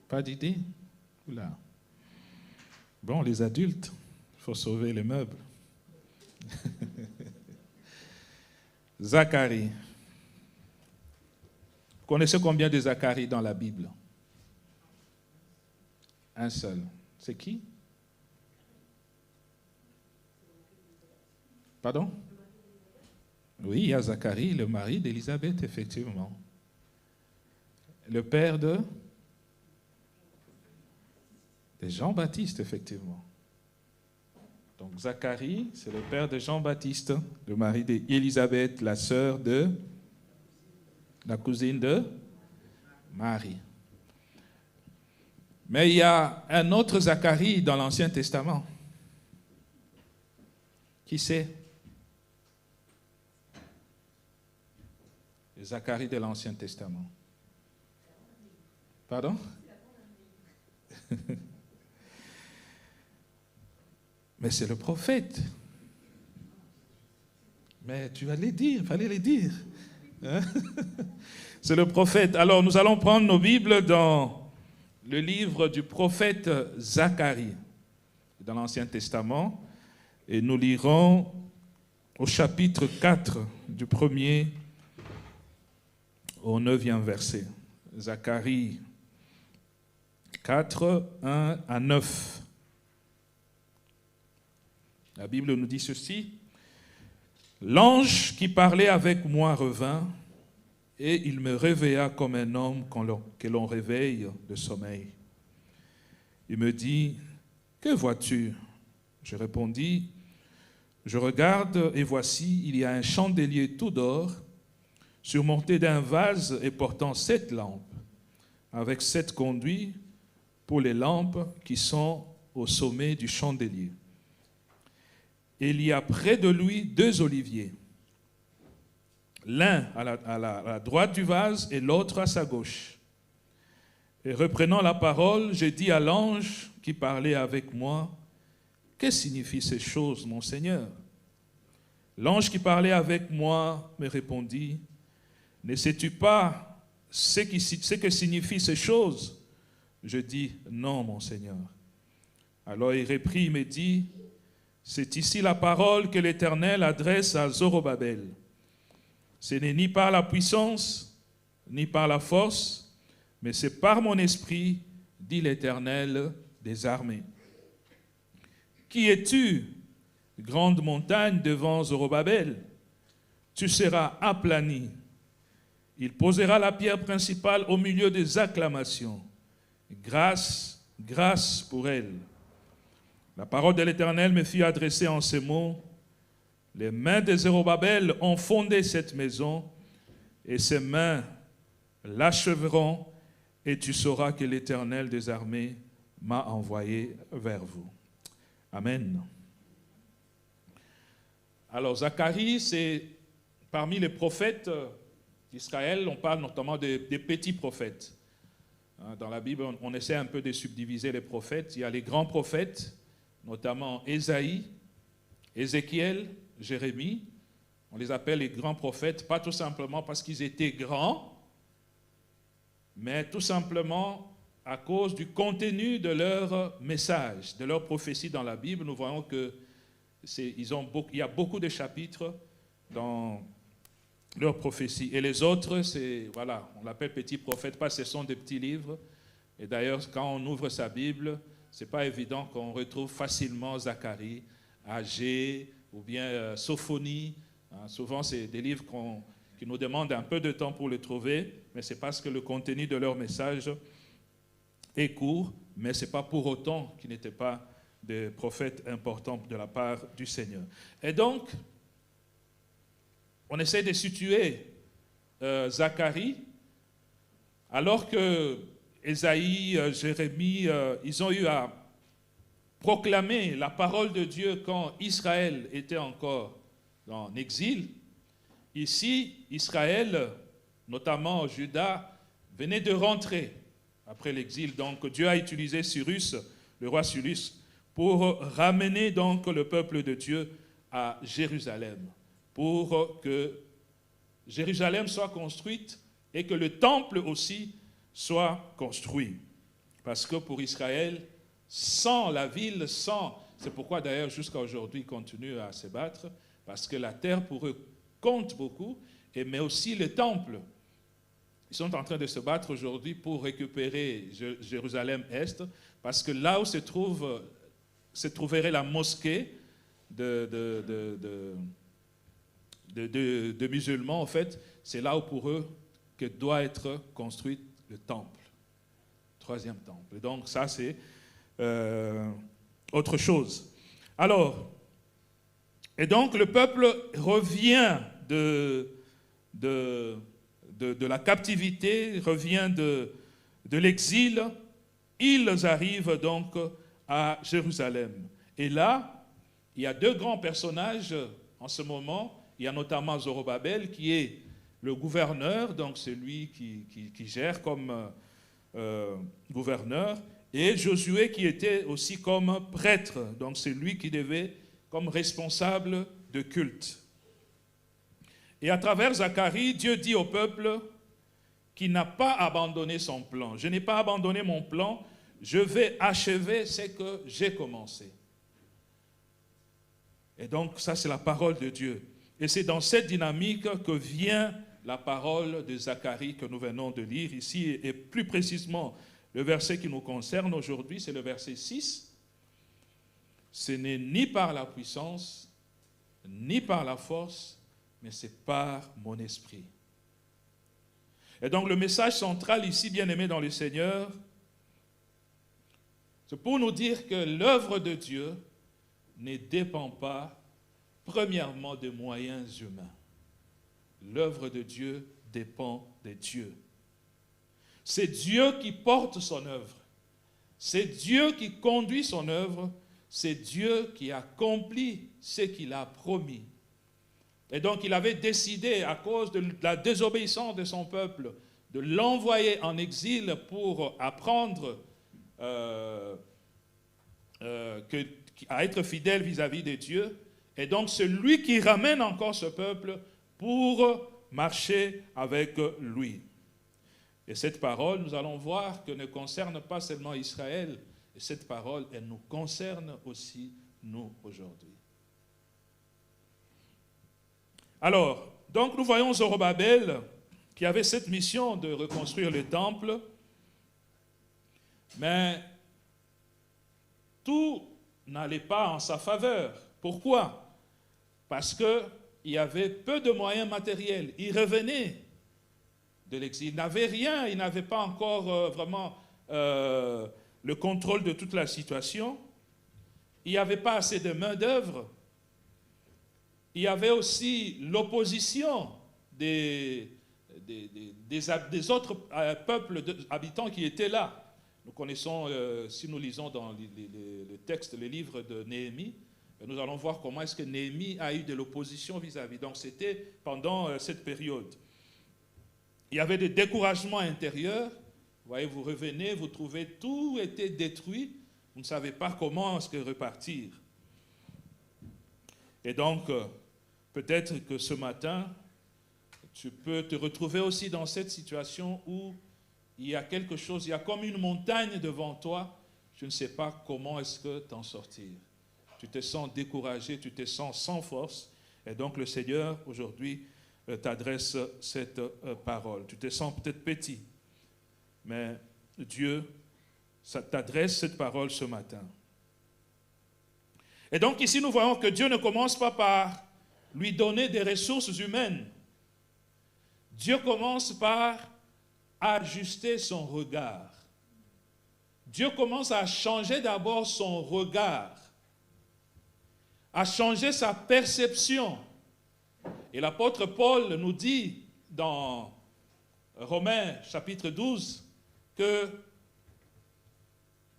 Pas d'idée? Oula. Bon, les adultes, il faut sauver les meubles. Zacharie. Vous connaissez combien de Zacharie dans la Bible? Un seul. C'est qui? Pardon? Oui, il y a Zacharie, le mari d'Élisabeth, effectivement. Le père de Jean-Baptiste, effectivement. Donc Zacharie, c'est le père de Jean-Baptiste, le mari d'Élisabeth, la sœur de la cousine de Marie. Mais il y a un autre Zacharie dans l'Ancien Testament. Qui c'est? Le Zacharie de l'Ancien Testament. Pardon? Mais c'est le prophète. Mais tu vas les dire, il fallait les dire. Hein? C'est le prophète. Alors nous allons prendre nos Bibles dans le livre du prophète Zacharie, dans l'Ancien Testament, et nous lirons au chapitre 4, du 1er au 9e verset. Zacharie 4, 1 à 9. La Bible nous dit ceci. L'ange qui parlait avec moi revint, et il me réveilla comme un homme que l'on réveille de sommeil. Il me dit, « Que vois-tu » Je répondis, « Je regarde, et voici, il y a un chandelier tout d'or, surmonté d'un vase et portant 7 lampes, avec 7 conduits pour les lampes qui sont au sommet du chandelier. Et il y a près de lui 2 oliviers, l'un à la droite du vase et l'autre à sa gauche. Et reprenant la parole, j'ai dit à l'ange qui parlait avec moi, « Que signifient ces choses, mon Seigneur ?» L'ange qui parlait avec moi me répondit, « Ne sais-tu pas ce que signifient ces choses ?» Je dis, « Non, mon Seigneur. » Alors il reprit, il me dit, « C'est ici la parole que l'Éternel adresse à Zorobabel. Ce n'est ni par la puissance, ni par la force, mais c'est par mon esprit, dit l'Éternel des armées. Qui es-tu, grande montagne devant Zorobabel? Tu seras aplani. Il posera la pierre principale au milieu des acclamations. Grâce, grâce pour elle. La parole de l'Éternel me fut adressée en ces mots. Les mains de Zorobabel ont fondé cette maison, et ses mains l'achèveront, et tu sauras que l'Éternel des armées m'a envoyé vers vous. Amen. Alors Zacharie, c'est parmi les prophètes d'Israël, on parle notamment des petits prophètes. Dans la Bible, on essaie un peu de subdiviser les prophètes. Il y a les grands prophètes, notamment Ésaïe, Ézéchiel, Jérémie. On les appelle les grands prophètes, pas tout simplement parce qu'ils étaient grands, mais tout simplement à cause du contenu de leur message, de leur prophétie dans la Bible. Nous voyons qu'il y a beaucoup de chapitres dans leur prophétie. Et les autres, on l'appelle petits prophètes, parce que ce sont des petits livres. Et d'ailleurs, quand on ouvre sa Bible, ce n'est pas évident qu'on retrouve facilement Zacharie, Agé, ou bien Sophonie. Souvent, c'est des livres qui nous demandent un peu de temps pour les trouver, mais c'est parce que le contenu de leur message est court, mais ce n'est pas pour autant qu'ils n'étaient pas des prophètes importants de la part du Seigneur. Et donc, on essaie de situer Zacharie, alors que Ésaïe, Jérémie, ils ont eu à proclamer la parole de Dieu quand Israël était encore en exil. Ici, Israël, notamment Juda, venait de rentrer après l'exil. Donc Dieu a utilisé Cyrus, le roi Cyrus, pour ramener donc le peuple de Dieu à Jérusalem, pour que Jérusalem soit construite et que le temple aussi soit construit. Parce que pour Israël, sans la ville, c'est pourquoi d'ailleurs jusqu'à aujourd'hui ils continuent à se battre, parce que la terre pour eux compte beaucoup, mais aussi le temple. Ils sont en train de se battre aujourd'hui pour récupérer Jérusalem-Est, parce que là où se trouverait la mosquée de musulmans, en fait, c'est là où pour eux que doit être construit le temple, troisième temple. Et donc ça, c'est autre chose. Alors, et donc le peuple revient de la captivité, revient de l'exil. Ils arrivent donc à Jérusalem. Et là, il y a deux grands personnages en ce moment. Il y a notamment Zorobabel qui est le gouverneur, donc celui qui gère comme gouverneur, et Josué qui était aussi comme prêtre, donc c'est lui qui devait comme responsable de culte. Et à travers Zacharie, Dieu dit au peuple qu'il n'a pas abandonné son plan. Je n'ai pas abandonné mon plan, je vais achever ce que j'ai commencé. Et donc ça c'est la parole de Dieu. Et c'est dans cette dynamique que vient la parole de Zacharie que nous venons de lire ici, et plus précisément le verset qui nous concerne aujourd'hui, c'est le verset 6. Ce n'est ni par la puissance, ni par la force, mais c'est par mon esprit. Et donc le message central ici, bien-aimé dans le Seigneur, c'est pour nous dire que l'œuvre de Dieu ne dépend pas, premièrement, des moyens humains. L'œuvre de Dieu dépend de Dieu. C'est Dieu qui porte son œuvre. C'est Dieu qui conduit son œuvre. C'est Dieu qui accomplit ce qu'il a promis. Et donc il avait décidé, à cause de la désobéissance de son peuple, de l'envoyer en exil pour apprendre à être fidèle vis-à-vis de Dieu. Et donc c'est lui qui ramène encore ce peuple pour marcher avec lui. Et cette parole, nous allons voir que ne concerne pas seulement Israël, et cette parole, elle nous concerne aussi, nous, aujourd'hui. Alors, donc nous voyons Zorobabel qui avait cette mission de reconstruire le temple, mais tout n'allait pas en sa faveur. Pourquoi? Parce qu'il y avait peu de moyens matériels. Il revenait de l'exil. Il n'avait rien, il n'avait pas encore vraiment le contrôle de toute la situation. Il n'y avait pas assez de main-d'œuvre. Il y avait aussi l'opposition des autres peuples habitants qui étaient là. Nous connaissons, si nous lisons dans le texte, le livre de Néhémie, nous allons voir comment est-ce que Néhémie a eu de l'opposition vis-à-vis. Donc c'était pendant cette période. Il y avait des découragements intérieurs. Vous voyez, vous revenez, vous trouvez tout était détruit. Vous ne savez pas comment est-ce que repartir. Et donc, peut-être que ce matin, tu peux te retrouver aussi dans cette situation où il y a quelque chose, il y a comme une montagne devant toi. Tu ne sais pas comment est-ce que t'en sortir. Tu te sens découragé, tu te sens sans force. Et donc le Seigneur, aujourd'hui, t'adresse cette parole. Tu te sens peut-être petit, mais Dieu t'adresse cette parole ce matin. Et donc ici, nous voyons que Dieu ne commence pas par lui donner des ressources humaines. Dieu commence par ajuster son regard. Dieu commence à changer d'abord son regard, à changer sa perception. Et l'apôtre Paul nous dit dans Romains chapitre 12 que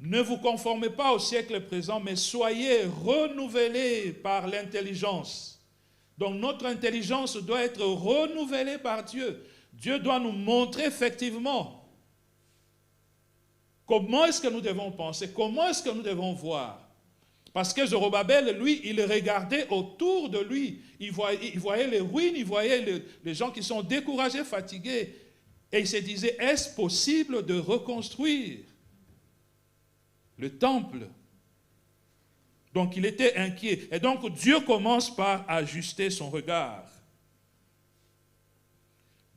ne vous conformez pas au siècle présent, mais soyez renouvelés par l'intelligence. Donc notre intelligence doit être renouvelée par Dieu. Dieu doit nous montrer effectivement comment est-ce que nous devons penser, comment est-ce que nous devons voir. Parce que Zorobabel, lui, il regardait autour de lui. Il voyait les ruines, il voyait les gens qui sont découragés, fatigués. Et il se disait, est-ce possible de reconstruire le temple. Donc il était inquiet. Et donc Dieu commence par ajuster son regard.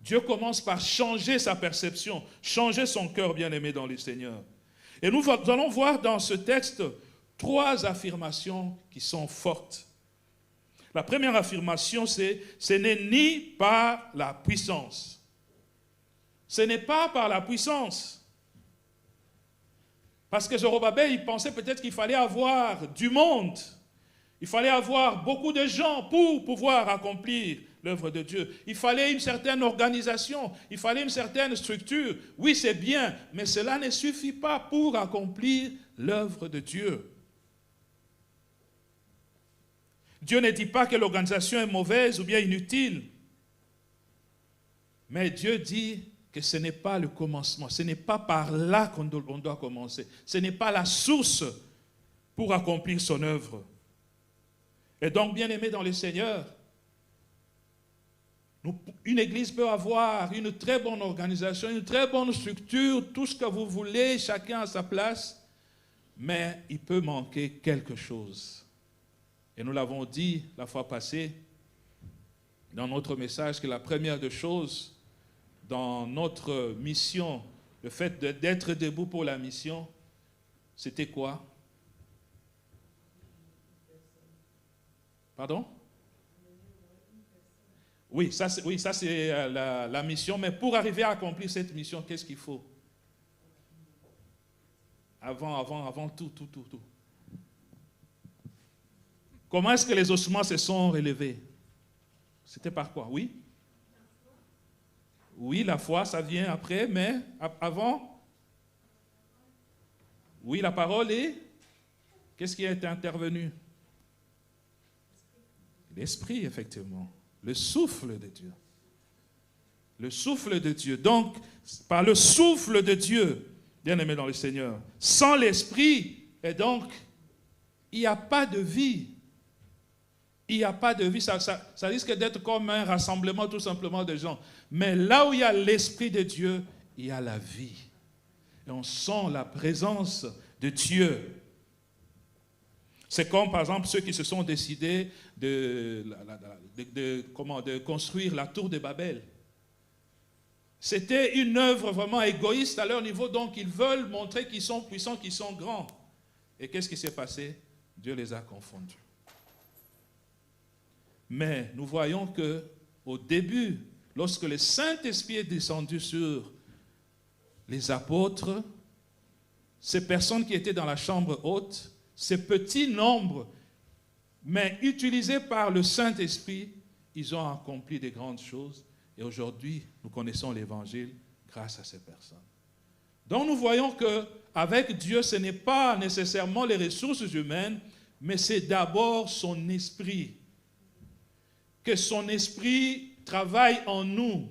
Dieu commence par changer sa perception, changer son cœur bien-aimé dans le Seigneur. Et nous allons voir dans ce texte 3 affirmations qui sont fortes. La première affirmation, c'est « ce n'est ni par la puissance ». Ce n'est pas par la puissance. Parce que Zorobabel, il pensait peut-être qu'il fallait avoir du monde. Il fallait avoir beaucoup de gens pour pouvoir accomplir l'œuvre de Dieu. Il fallait une certaine organisation, il fallait une certaine structure. Oui, c'est bien, mais cela ne suffit pas pour accomplir l'œuvre de Dieu. Dieu ne dit pas que l'organisation est mauvaise ou bien inutile. Mais Dieu dit que ce n'est pas le commencement. Ce n'est pas par là qu'on doit commencer. Ce n'est pas la source pour accomplir son œuvre. Et donc, bien-aimés dans le Seigneur, une église peut avoir une très bonne organisation, une très bonne structure, tout ce que vous voulez, chacun à sa place, mais il peut manquer quelque chose. Et nous l'avons dit la fois passée, dans notre message, que la première des choses, dans notre mission, le fait d'être debout pour la mission, c'était quoi? Pardon? Oui, ça c'est la mission, mais pour arriver à accomplir cette mission, qu'est-ce qu'il faut? Avant tout. Comment est-ce que les ossements se sont relevés? C'était par quoi? Oui? Oui, la foi, ça vient après, mais avant? Oui, la parole et qu'est-ce qui a été intervenu? L'esprit, effectivement. Le souffle de Dieu. Le souffle de Dieu. Donc, par le souffle de Dieu, bien-aimé dans le Seigneur, sans l'esprit, et donc, il n'y a pas de vie. Il n'y a pas de vie. Ça risque d'être comme un rassemblement tout simplement de gens. Mais là où il y a l'esprit de Dieu, il y a la vie. Et on sent la présence de Dieu. C'est comme, par exemple, ceux qui se sont décidés de construire la tour de Babel. C'était une œuvre vraiment égoïste à leur niveau, donc ils veulent montrer qu'ils sont puissants, qu'ils sont grands. Et qu'est-ce qui s'est passé? Dieu les a confondus. Mais nous voyons qu'au début, lorsque le Saint-Esprit est descendu sur les apôtres, ces personnes qui étaient dans la chambre haute, ces petits nombres, mais utilisés par le Saint-Esprit, ils ont accompli de grandes choses. Et aujourd'hui, nous connaissons l'Évangile grâce à ces personnes. Donc nous voyons qu'avec Dieu, ce n'est pas nécessairement les ressources humaines, mais c'est d'abord son esprit. Que son esprit travaille en nous.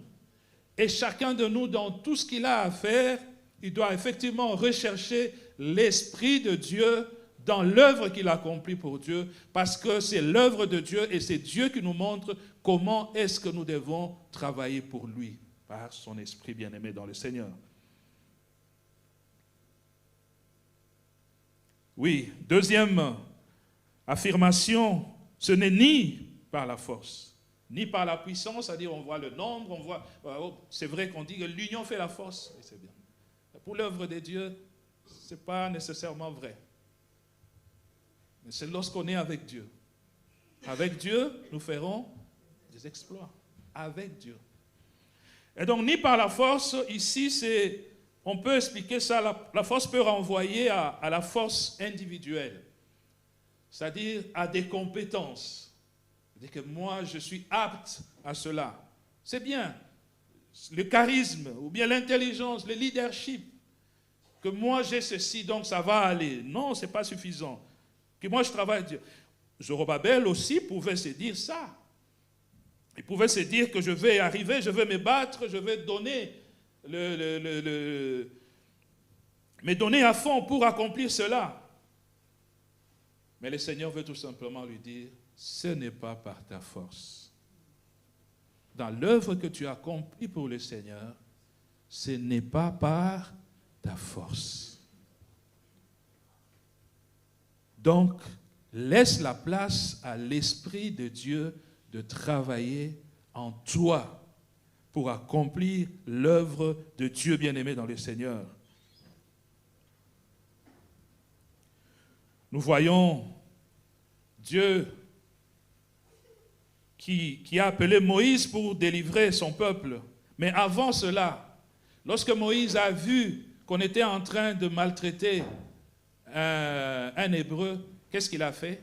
Et chacun de nous, dans tout ce qu'il a à faire, il doit effectivement rechercher l'esprit de Dieu dans l'œuvre qu'il accomplit pour Dieu, parce que c'est l'œuvre de Dieu et c'est Dieu qui nous montre comment est-ce que nous devons travailler pour lui, par son esprit bien-aimé dans le Seigneur. Oui, deuxième affirmation, ce n'est ni par la force, ni par la puissance, c'est-à-dire on voit le nombre, on voit, c'est vrai qu'on dit que l'union fait la force, et c'est bien. Pour l'œuvre de Dieu, ce n'est pas nécessairement vrai. Mais c'est lorsqu'on est avec Dieu. Avec Dieu, nous ferons des exploits. Avec Dieu. Et donc, ni par la force, ici, on peut expliquer ça, la force peut renvoyer à la force individuelle. C'est-à-dire à des compétences. C'est-à-dire que moi, je suis apte à cela. C'est bien. Le charisme, ou bien l'intelligence, le leadership. Que moi, j'ai ceci, donc ça va aller. Non, ce n'est pas suffisant. Que moi, je travaille. Zorobabel aussi pouvait se dire ça. Il pouvait se dire que je vais arriver, je vais me battre, je vais donner me donner à fond pour accomplir cela. Mais le Seigneur veut tout simplement lui dire, ce n'est pas par ta force. Dans l'œuvre que tu as accomplie pour le Seigneur, ce n'est pas par ta force. Donc, laisse la place à l'Esprit de Dieu de travailler en toi pour accomplir l'œuvre de Dieu bien-aimé dans le Seigneur. Nous voyons Dieu qui a appelé Moïse pour délivrer son peuple. Mais avant cela, lorsque Moïse a vu qu'on était en train de maltraiter un Hébreu, qu'est-ce qu'il a fait?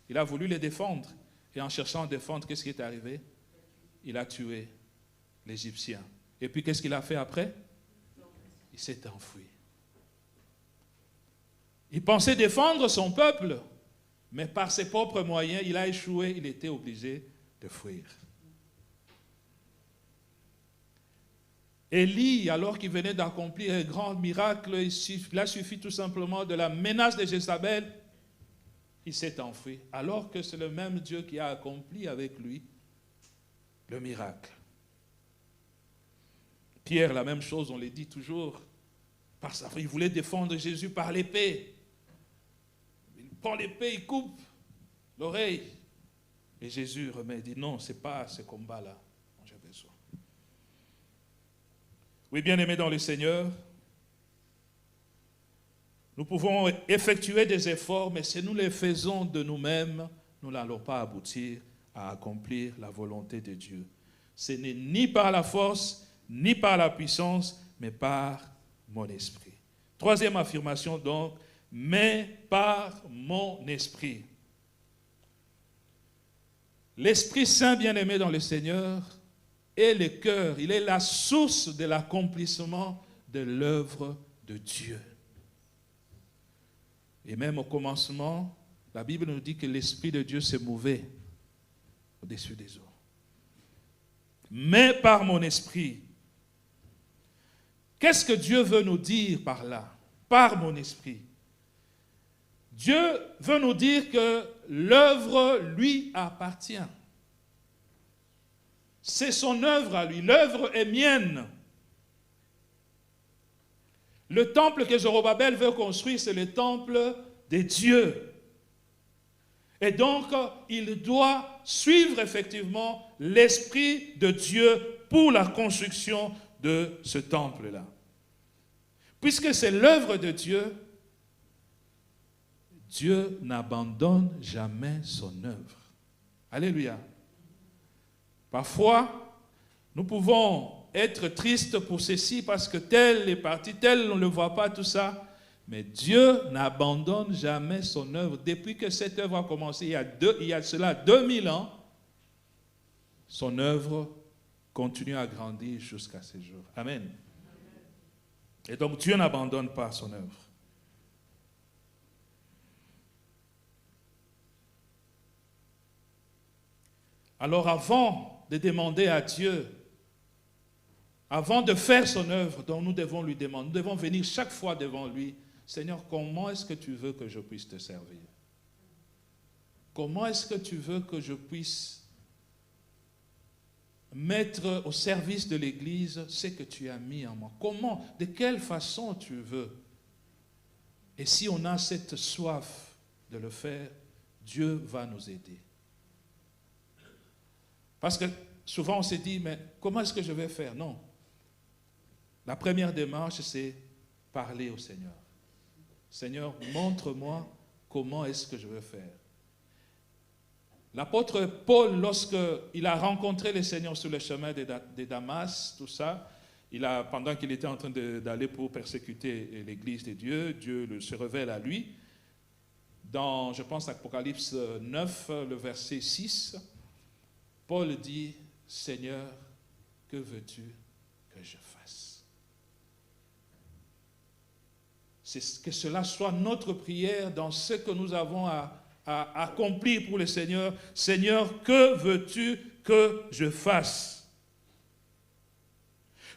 Il a voulu les défendre. Et en cherchant à défendre, qu'est-ce qui est arrivé? Il a tué l'Égyptien. Et puis qu'est-ce qu'il a fait après? Il s'est enfui. Il pensait défendre son peuple, mais par ses propres moyens, il a échoué, il était obligé de fuir. Élie, alors qu'il venait d'accomplir un grand miracle, il a suffi tout simplement de la menace de Jézabel, il s'est enfui, alors que c'est le même Dieu qui a accompli avec lui le miracle. Pierre, la même chose, on le dit toujours, il voulait défendre Jésus par l'épée. Il prend l'épée, il coupe l'oreille. Et Jésus remet, il dit non, ce n'est pas ce combat-là dont j'ai besoin. Oui, bien-aimés dans le Seigneur, nous pouvons effectuer des efforts, mais si nous les faisons de nous-mêmes, nous n'allons pas aboutir à accomplir la volonté de Dieu. Ce n'est ni par la force, ni par la puissance, mais par mon esprit. Troisième affirmation donc, mais par mon esprit. L'Esprit Saint bien-aimé dans le Seigneur est le cœur, il est la source de l'accomplissement de l'œuvre de Dieu. Et même au commencement, la Bible nous dit que l'Esprit de Dieu se mouvait au-dessus des eaux. Mais par mon esprit. Qu'est-ce que Dieu veut nous dire par là? Par mon esprit. Dieu veut nous dire que l'œuvre lui appartient. C'est son œuvre à lui. L'œuvre est mienne. Le temple que Zorobabel veut construire, c'est le temple de Dieu. Et donc, il doit suivre effectivement l'Esprit de Dieu pour la construction de ce temple-là. Puisque c'est l'œuvre de Dieu, Dieu n'abandonne jamais son œuvre. Alléluia. Parfois, nous pouvons être tristes pour ceci parce que tel est parti, tel on ne le voit pas, tout ça. Mais Dieu n'abandonne jamais son œuvre. Depuis que cette œuvre a commencé, il y a cela 2000 ans, son œuvre continue à grandir jusqu'à ce jour. Amen. Et donc Dieu n'abandonne pas son œuvre. Alors avant de demander à Dieu, avant de faire son œuvre, dont nous devons lui demander, nous devons venir chaque fois devant lui, Seigneur, comment est-ce que tu veux que je puisse te servir? Comment est-ce que tu veux que je puisse mettre au service de l'Église ce que tu as mis en moi? Comment, de quelle façon tu veux? Et si on a cette soif de le faire, Dieu va nous aider. Parce que souvent on se dit, mais comment est-ce que je vais faire? Non. La première démarche, c'est parler au Seigneur. Seigneur, montre-moi comment est-ce que je veux faire. L'apôtre Paul, lorsqu'il a rencontré le Seigneur sur le chemin de Damas, tout ça, pendant qu'il était en train d'aller pour persécuter l'Église de Dieu, Dieu se révèle à lui. Dans, je pense, Apocalypse 9, le verset 6, Paul dit, Seigneur, que veux-tu que je fasse? C'est que cela soit notre prière dans ce que nous avons à accomplir pour le Seigneur. Seigneur, que veux-tu que je fasse?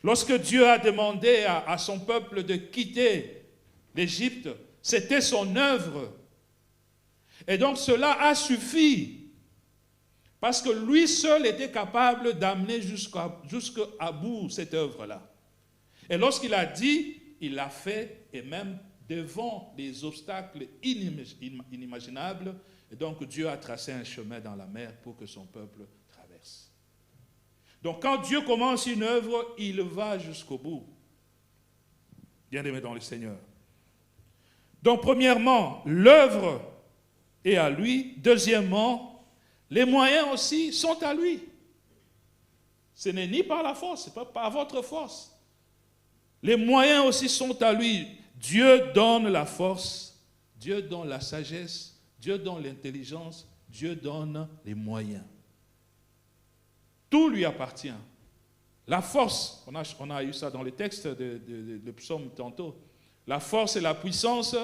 Lorsque Dieu a demandé à son peuple de quitter l'Égypte, c'était son œuvre. Et donc cela a suffi. Parce que lui seul était capable d'amener jusqu'à bout cette œuvre-là. Et lorsqu'il a dit, il l'a fait, et même devant des obstacles inimaginables. Et donc Dieu a tracé un chemin dans la mer pour que son peuple traverse. Donc quand Dieu commence une œuvre, il va jusqu'au bout. Bien-aimés dans le Seigneur. Donc premièrement, l'œuvre est à lui. Deuxièmement, les moyens aussi sont à lui. Ce n'est ni par la force, ce n'est pas par votre force. Les moyens aussi sont à lui. Dieu donne la force, Dieu donne la sagesse, Dieu donne l'intelligence, Dieu donne les moyens. Tout lui appartient. La force, on a eu ça dans les textes de psaume tantôt. La force et la puissance,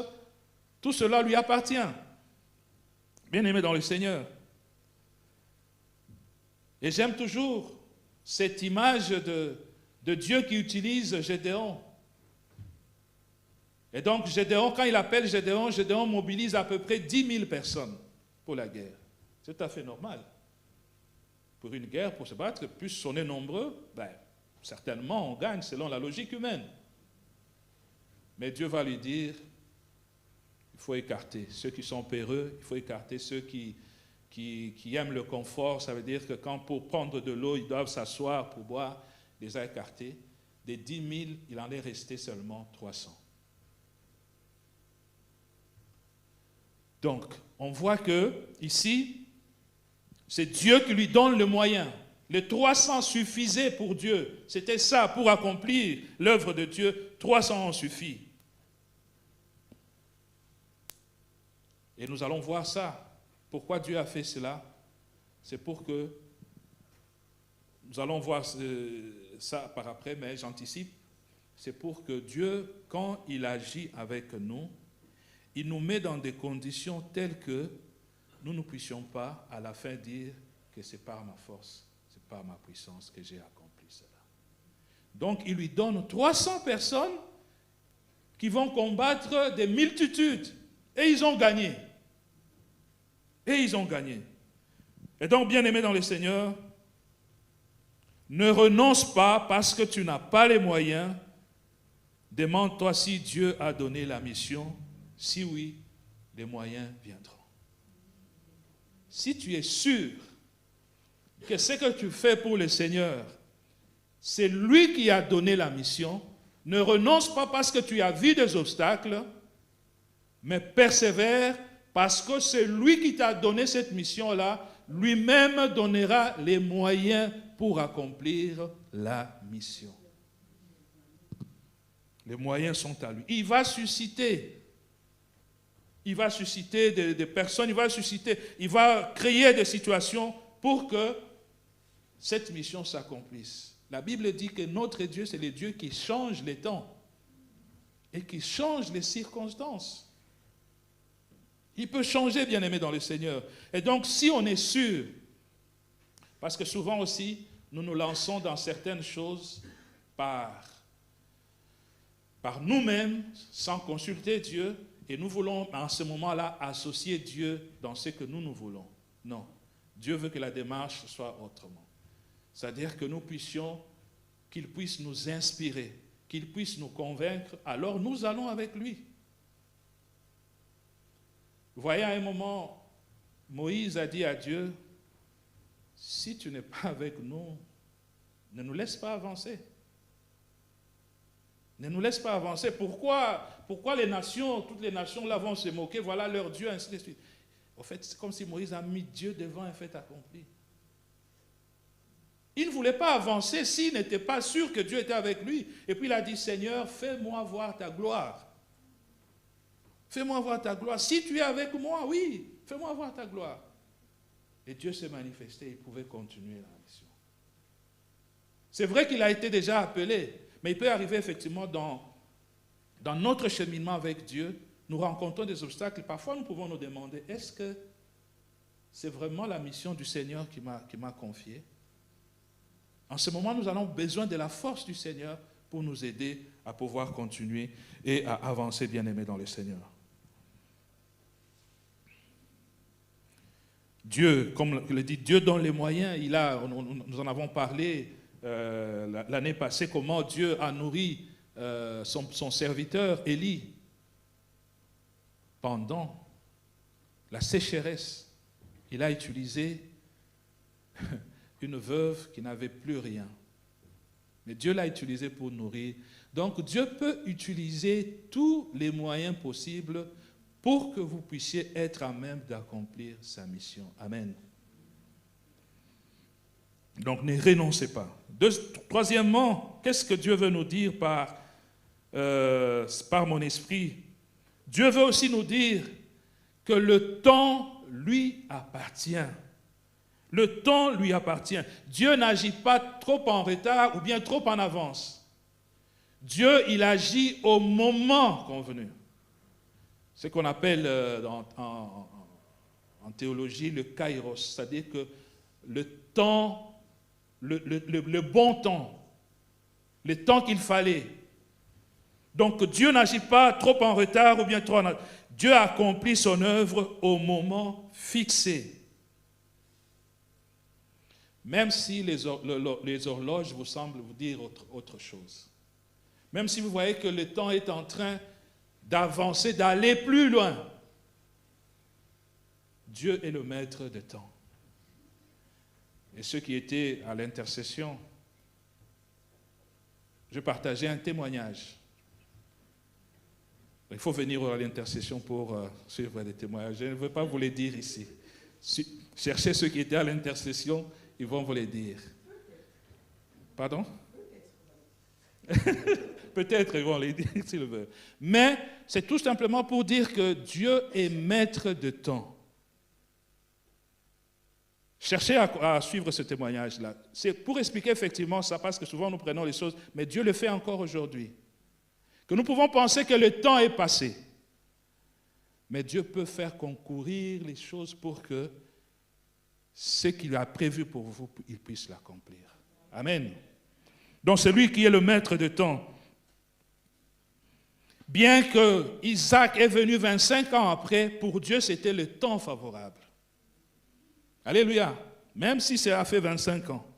tout cela lui appartient. Bien-aimé dans le Seigneur. Et j'aime toujours cette image de Dieu qui utilise Gédéon. Et donc Gédéon, quand il appelle Gédéon, Gédéon mobilise à peu près 10 000 personnes pour la guerre. C'est tout à fait normal. Pour une guerre, pour se battre, plus on est nombreux, certainement on gagne selon la logique humaine. Mais Dieu va lui dire, il faut écarter ceux qui sont peureux, il faut écarter ceux qui aiment le confort. Ça veut dire que quand pour prendre de l'eau, ils doivent s'asseoir pour boire, il les a écartés. Des 10 000, il en est resté seulement 300. Donc, on voit que ici, c'est Dieu qui lui donne le moyen. Les 300 suffisaient pour Dieu. C'était ça, pour accomplir l'œuvre de Dieu, 300 ont suffi. Et nous allons voir ça. Pourquoi Dieu a fait cela? C'est pour que, nous allons voir ça par après, mais j'anticipe, c'est pour que Dieu, quand il agit avec nous, il nous met dans des conditions telles que nous ne puissions pas à la fin dire que c'est par ma force, c'est par ma puissance que j'ai accompli cela. Donc il lui donne 300 personnes qui vont combattre des multitudes. Et ils ont gagné. Et ils ont gagné. Et donc, bien-aimé dans le Seigneur, ne renonce pas parce que tu n'as pas les moyens. Demande-toi si Dieu a donné la mission. Si oui, les moyens viendront. Si tu es sûr que ce que tu fais pour le Seigneur, c'est lui qui a donné la mission, ne renonce pas parce que tu as vu des obstacles, mais persévère parce que c'est lui qui t'a donné cette mission-là, lui-même donnera les moyens pour accomplir la mission. Les moyens sont à lui. Il va susciter des personnes, il va créer des situations pour que cette mission s'accomplisse. La Bible dit que notre Dieu, c'est le Dieu qui change les temps et qui change les circonstances. Il peut changer, bien-aimé dans le Seigneur. Et donc, si on est sûr, parce que souvent aussi, nous nous lançons dans certaines choses par nous-mêmes, sans consulter Dieu, et nous voulons, en ce moment-là, associer Dieu dans ce que nous voulons. Non. Dieu veut que la démarche soit autrement. C'est-à-dire que nous puissions, qu'il puisse nous inspirer, qu'il puisse nous convaincre, alors nous allons avec lui. Vous voyez, à un moment, Moïse a dit à Dieu, si tu n'es pas avec nous, ne nous laisse pas avancer. Ne nous laisse pas avancer. Pourquoi les nations, toutes les nations là vont se moquer, voilà leur Dieu, ainsi de suite. En fait, c'est comme si Moïse a mis Dieu devant un fait accompli. Il ne voulait pas avancer s'il n'était pas sûr que Dieu était avec lui. Et puis il a dit, Seigneur, fais-moi voir ta gloire. Fais-moi voir ta gloire. Si tu es avec moi, oui, fais-moi voir ta gloire. Et Dieu s'est manifesté, il pouvait continuer la mission. C'est vrai qu'il a été déjà appelé, mais il peut arriver effectivement dans notre cheminement avec Dieu, nous rencontrons des obstacles. Parfois, nous pouvons nous demander, est-ce que c'est vraiment la mission du Seigneur qui m'a confié? En ce moment, nous avons besoin de la force du Seigneur pour nous aider à pouvoir continuer et à avancer, bien-aimés dans le Seigneur. Dieu, comme je l'ai dit, Dieu donne les moyens. Nous en avons parlé l'année passée, comment Dieu a nourri son serviteur, Élie. pendant la sécheresse, il a utilisé une veuve qui n'avait plus rien. Mais Dieu l'a utilisé pour nourrir. Donc Dieu peut utiliser tous les moyens possibles pour que vous puissiez être à même d'accomplir sa mission. Amen. Donc ne renoncez pas. Troisièmement, qu'est-ce que Dieu veut nous dire par mon esprit? Dieu veut aussi nous dire que le temps lui appartient. Le temps lui appartient. Dieu n'agit pas trop en retard ou bien trop en avance. Dieu, il agit au moment convenu. Ce qu'on appelle en théologie le kairos, c'est-à-dire que le temps, le bon temps, le temps qu'il fallait. Donc Dieu n'agit pas trop en retard ou bien trop en avance. Dieu accomplit son œuvre au moment fixé. Même si les horloges vous semblent vous dire autre chose. Même si vous voyez que le temps est en train d'avancer, d'aller plus loin. Dieu est le maître de temps. Et ceux qui étaient à l'intercession, je partageais un témoignage. Il faut venir à l'intercession pour suivre les témoignages. Je ne veux pas vous les dire ici. Cherchez ceux qui étaient à l'intercession, ils vont vous les dire. Pardon? Peut-être ils vont les dire s'ils veulent. Mais c'est tout simplement pour dire que Dieu est maître de temps. Cherchez à suivre ce témoignage-là. C'est pour expliquer effectivement ça, parce que souvent nous prenons les choses, mais Dieu le fait encore aujourd'hui. Que nous pouvons penser que le temps est passé. Mais Dieu peut faire concourir les choses pour que ce qu'il a prévu pour vous, il puisse l'accomplir. Amen. Donc c'est lui qui est le maître de temps. Bien que Isaac est venu 25 ans après, pour Dieu c'était le temps favorable. Alléluia. Même si ça a fait 25 ans.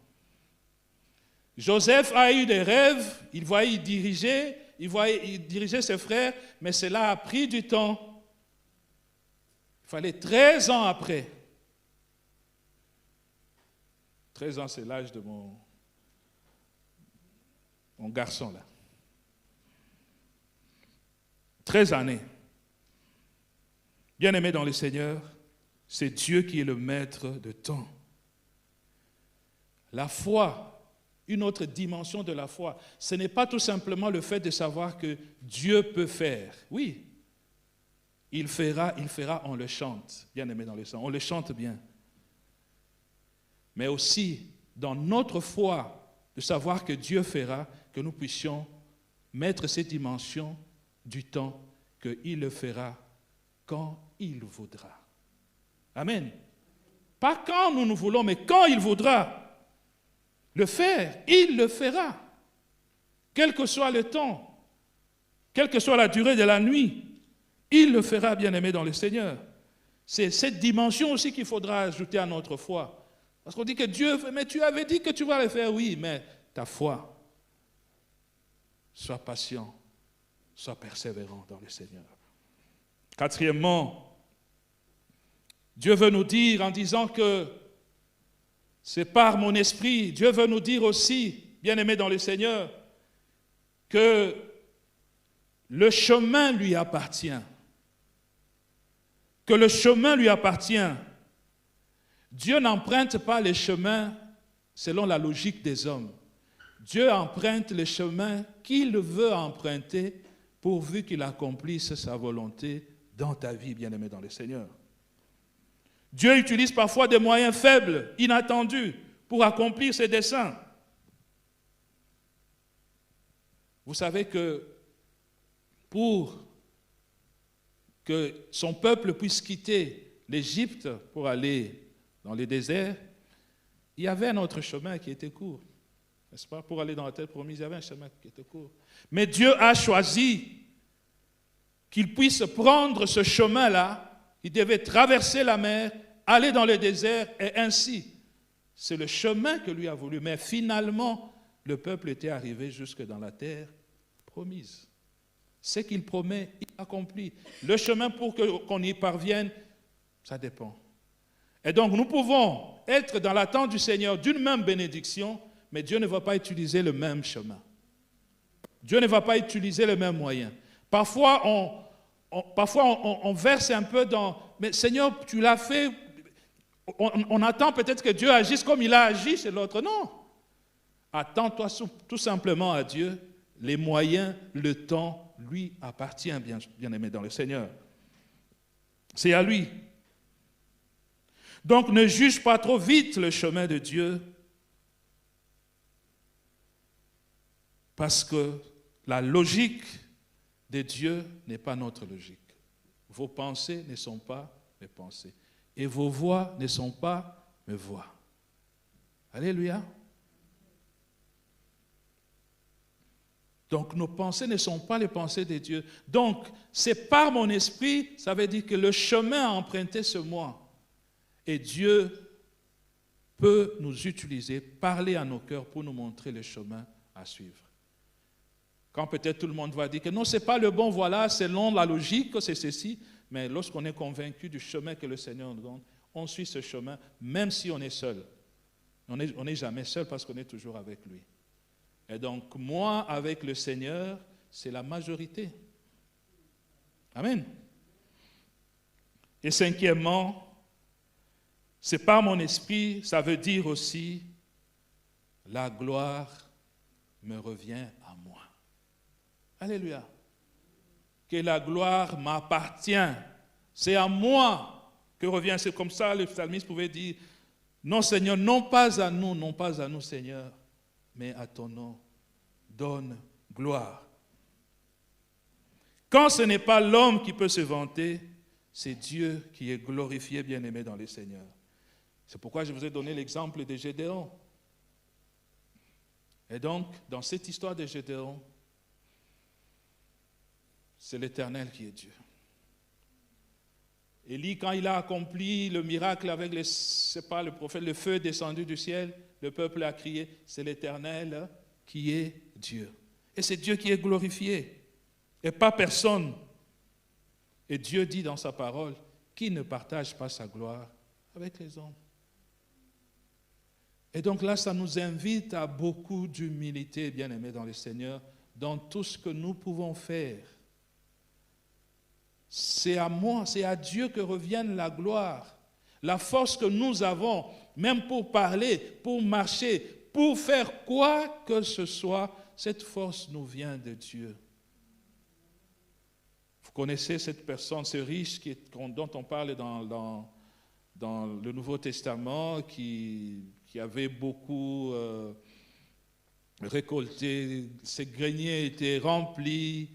Joseph a eu des rêves, il voyait diriger ses frères, mais cela a pris du temps. Il fallait 13 ans après. 13 ans, c'est l'âge de mon garçon là. 13 années. Bien-aimé dans le Seigneur, c'est Dieu qui est le maître de temps. La foi, une autre dimension de la foi, ce n'est pas tout simplement le fait de savoir que Dieu peut faire. Oui, il fera, on le chante. Bien-aimé dans le Seigneur, on le chante bien. Mais aussi, dans notre foi, de savoir que Dieu fera, que nous puissions mettre ces dimensions du temps, qu'il le fera quand il voudra. Amen. Pas quand nous voulons, mais quand il voudra le faire, il le fera. Quel que soit le temps, quelle que soit la durée de la nuit, il le fera, bien-aimé dans le Seigneur. C'est cette dimension aussi qu'il faudra ajouter à notre foi. Parce qu'on dit que Dieu, mais tu avais dit que tu vas le faire, oui, mais ta foi, sois patient, sois persévérant dans le Seigneur. Quatrièmement, Dieu veut nous dire en disant que c'est par mon esprit, Dieu veut nous dire aussi, bien-aimés dans le Seigneur, que le chemin lui appartient. Que le chemin lui appartient. Dieu n'emprunte pas les chemins selon la logique des hommes. Dieu emprunte les chemins qu'il veut emprunter pourvu qu'il accomplisse sa volonté dans ta vie, bien-aimé dans le Seigneur. Dieu utilise parfois des moyens faibles, inattendus, pour accomplir ses desseins. Vous savez que pour que son peuple puisse quitter l'Égypte pour aller dans les déserts, il y avait un autre chemin qui était court. N'est-ce pas? Pour aller dans la terre promise, il y avait un chemin qui était court. Mais Dieu a choisi qu'il puisse prendre ce chemin-là. Il devait traverser la mer, aller dans le désert, et ainsi. C'est le chemin que lui a voulu. Mais finalement, le peuple était arrivé jusque dans la terre promise. Ce qu'il promet, il accomplit. Le chemin pour qu'on y parvienne, ça dépend. Et donc, nous pouvons être dans l'attente du Seigneur d'une même bénédiction, mais Dieu ne va pas utiliser le même chemin. Dieu ne va pas utiliser le même moyen. Parfois, on verse un peu dans... Mais Seigneur, tu l'as fait... On attend peut-être que Dieu agisse comme il a agi chez l'autre. Non. Attends-toi tout simplement à Dieu. Les moyens, le temps, lui appartient, bien-aimé dans le Seigneur. C'est à lui. Donc, ne juge pas trop vite le chemin de Dieu, parce que la logique de Dieu n'est pas notre logique. Vos pensées ne sont pas mes pensées. Et vos voix ne sont pas mes voix. Alléluia. Donc, nos pensées ne sont pas les pensées de Dieu. Donc, c'est par mon esprit, ça veut dire que le chemin à emprunter, c'est moi. Et Dieu peut nous utiliser, parler à nos cœurs pour nous montrer le chemin à suivre. Quand peut-être tout le monde va dire que non, ce n'est pas le bon, voilà, selon la logique, c'est ceci. Mais lorsqu'on est convaincu du chemin que le Seigneur nous donne, on suit ce chemin, même si on est seul. On n'est jamais seul parce qu'on est toujours avec lui. Et donc, moi, avec le Seigneur, c'est la majorité. Amen. Et cinquièmement, c'est par mon esprit, ça veut dire aussi, la gloire me revient à moi. Alléluia. Que la gloire m'appartient. C'est à moi que revient. C'est comme ça le psalmiste pouvait dire, non Seigneur, non pas à nous Seigneur, mais à ton nom. Donne gloire. Quand ce n'est pas l'homme qui peut se vanter, c'est Dieu qui est glorifié, bien-aimé dans le Seigneur. C'est pourquoi je vous ai donné l'exemple de Gédéon. Et donc, dans cette histoire de Gédéon, c'est l'Éternel qui est Dieu. Élie, quand il a accompli le miracle avec le prophète, le feu est descendu du ciel, le peuple a crié, c'est l'Éternel qui est Dieu. Et c'est Dieu qui est glorifié, et pas personne. Et Dieu dit dans sa parole, qui ne partage pas sa gloire avec les hommes. Et donc là, ça nous invite à beaucoup d'humilité, bien-aimés dans le Seigneur, dans tout ce que nous pouvons faire. C'est à moi, c'est à Dieu que revienne la gloire. La force que nous avons, même pour parler, pour marcher, pour faire quoi que ce soit, cette force nous vient de Dieu. Vous connaissez cette personne, ce riche dont on parle dans le Nouveau Testament, qui avait beaucoup récolté, ses greniers étaient remplis,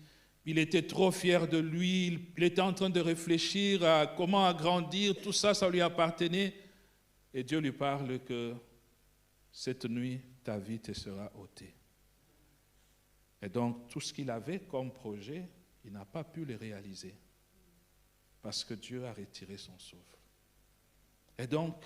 il était trop fier de lui, il était en train de réfléchir à comment agrandir, tout ça, ça lui appartenait. Et Dieu lui parle que cette nuit, ta vie te sera ôtée. Et donc, tout ce qu'il avait comme projet, il n'a pas pu le réaliser parce que Dieu a retiré son souffle. Et donc,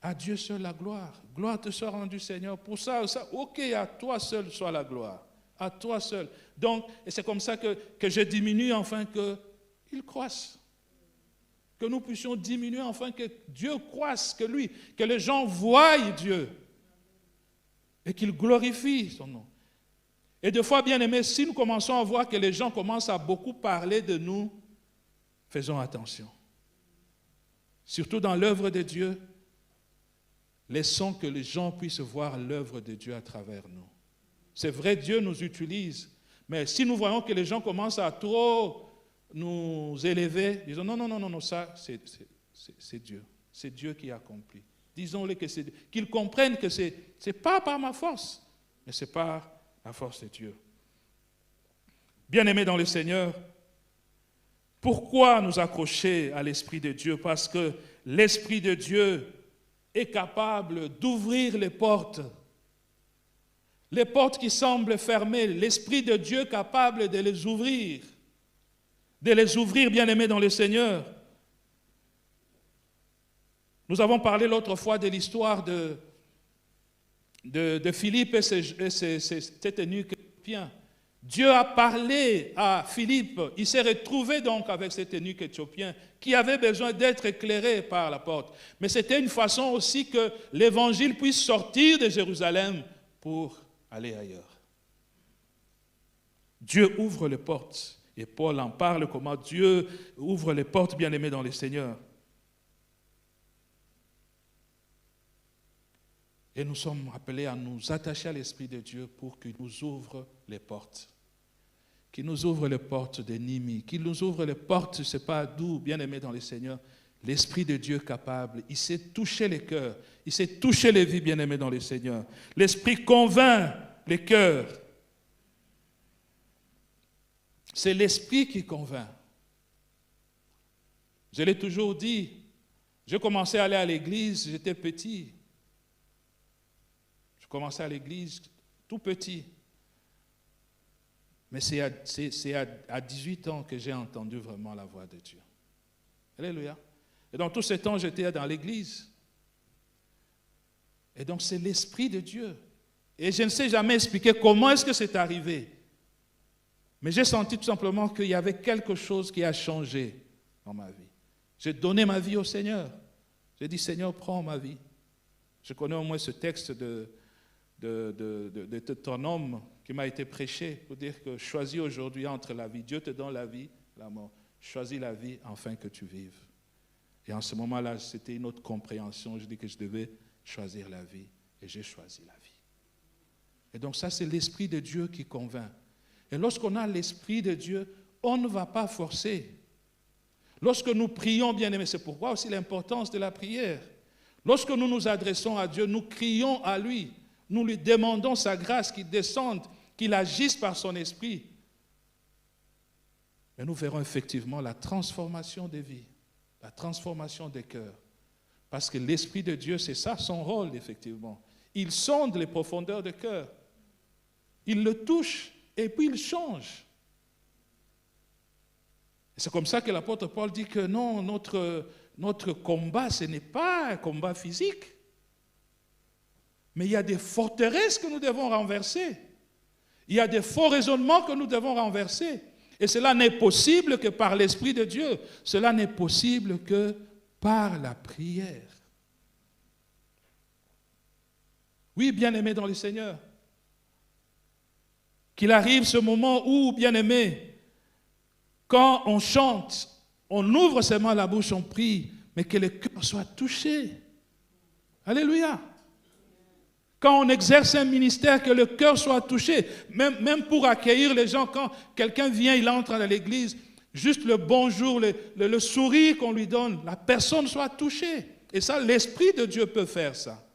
à Dieu seul la gloire. Gloire te soit rendue, Seigneur. Pour ça, ok, à toi seul soit la gloire. À toi seul. Donc, et c'est comme ça que je diminue afin qu'il croisse. Que nous puissions diminuer afin que Dieu croisse, que les gens voient Dieu et qu'il glorifie son nom. Et des fois, bien aimés, si nous commençons à voir que les gens commencent à beaucoup parler de nous, faisons attention. Surtout dans l'œuvre de Dieu, laissons que les gens puissent voir l'œuvre de Dieu à travers nous. C'est vrai, Dieu nous utilise, mais si nous voyons que les gens commencent à trop nous élever, disons non, ça c'est Dieu. C'est Dieu qui accomplit. Disons-le que c'est Dieu. Qu'ils comprennent que ce n'est pas par ma force, mais c'est par la force de Dieu. Bien-aimés dans le Seigneur, pourquoi nous accrocher à l'Esprit de Dieu? Parce que l'Esprit de Dieu est capable d'ouvrir les portes. Les portes qui semblent fermées, l'Esprit de Dieu est capable de les ouvrir. De les ouvrir, bien-aimés dans le Seigneur. Nous avons parlé l'autre fois de l'histoire de Philippe et ses eunuques éthiopiens. Dieu a parlé à Philippe. Il s'est retrouvé donc avec cet eunuque éthiopien qui avait besoin d'être éclairé par la porte. Mais c'était une façon aussi que l'évangile puisse sortir de Jérusalem pour aller ailleurs. Dieu ouvre les portes. Et Paul en parle comment Dieu ouvre les portes, bien-aimés dans le Seigneur. Et nous sommes appelés à nous attacher à l'Esprit de Dieu pour qu'il nous ouvre les portes. Qu'il nous ouvre les portes des Nimi, qu'il nous ouvre les portes, je ne sais pas d'où, bien-aimés dans le Seigneur. L'Esprit de Dieu capable, il sait toucher les cœurs, il sait toucher les vies, bien-aimés dans le Seigneur. L'Esprit convainc les cœurs. C'est l'Esprit qui convainc. Je l'ai toujours dit, j'ai commencé à aller à l'église, j'étais petit. Je commençais à l'église tout petit. Mais c'est à 18 ans que j'ai entendu vraiment la voix de Dieu. Alléluia. Et dans tout ce temps, j'étais dans l'église. Et donc, c'est l'Esprit de Dieu. Et je ne sais jamais expliquer comment est-ce que c'est arrivé. Mais j'ai senti tout simplement qu'il y avait quelque chose qui a changé dans ma vie. J'ai donné ma vie au Seigneur. J'ai dit, Seigneur, prends ma vie. Je connais au moins ce texte de ton homme qui m'a été prêché pour dire que choisis aujourd'hui entre la vie. Dieu te donne la vie, la mort. Choisis la vie afin que tu vives. Et en ce moment-là, c'était une autre compréhension. Je dis que je devais choisir la vie. Et j'ai choisi la vie. Et donc ça, c'est l'Esprit de Dieu qui convainc. Et lorsqu'on a l'Esprit de Dieu, on ne va pas forcer. Lorsque nous prions, bien-aimés, c'est pourquoi aussi l'importance de la prière. Lorsque nous nous adressons à Dieu, nous crions à lui. Nous lui demandons sa grâce, qu'il descende, qu'il agisse par son esprit. Et nous verrons effectivement la transformation des vies, la transformation des cœurs. Parce que l'Esprit de Dieu, c'est ça son rôle, effectivement. Il sonde les profondeurs du cœur. Il le touche et puis il change. Et c'est comme ça que l'apôtre Paul dit que non, notre combat, ce n'est pas un combat physique. Mais il y a des forteresses que nous devons renverser. Il y a des faux raisonnements que nous devons renverser. Et cela n'est possible que par l'Esprit de Dieu. Cela n'est possible que par la prière. Oui, bien-aimés dans le Seigneur. Qu'il arrive ce moment où, bien-aimés, quand on chante, on ouvre seulement la bouche, on prie, mais que le cœur soit touché. Alléluia. Quand on exerce un ministère, que le cœur soit touché, même pour accueillir les gens, quand quelqu'un vient, il entre dans l'église, juste le bonjour, le sourire qu'on lui donne, la personne soit touchée. Et ça, l'Esprit de Dieu peut faire ça.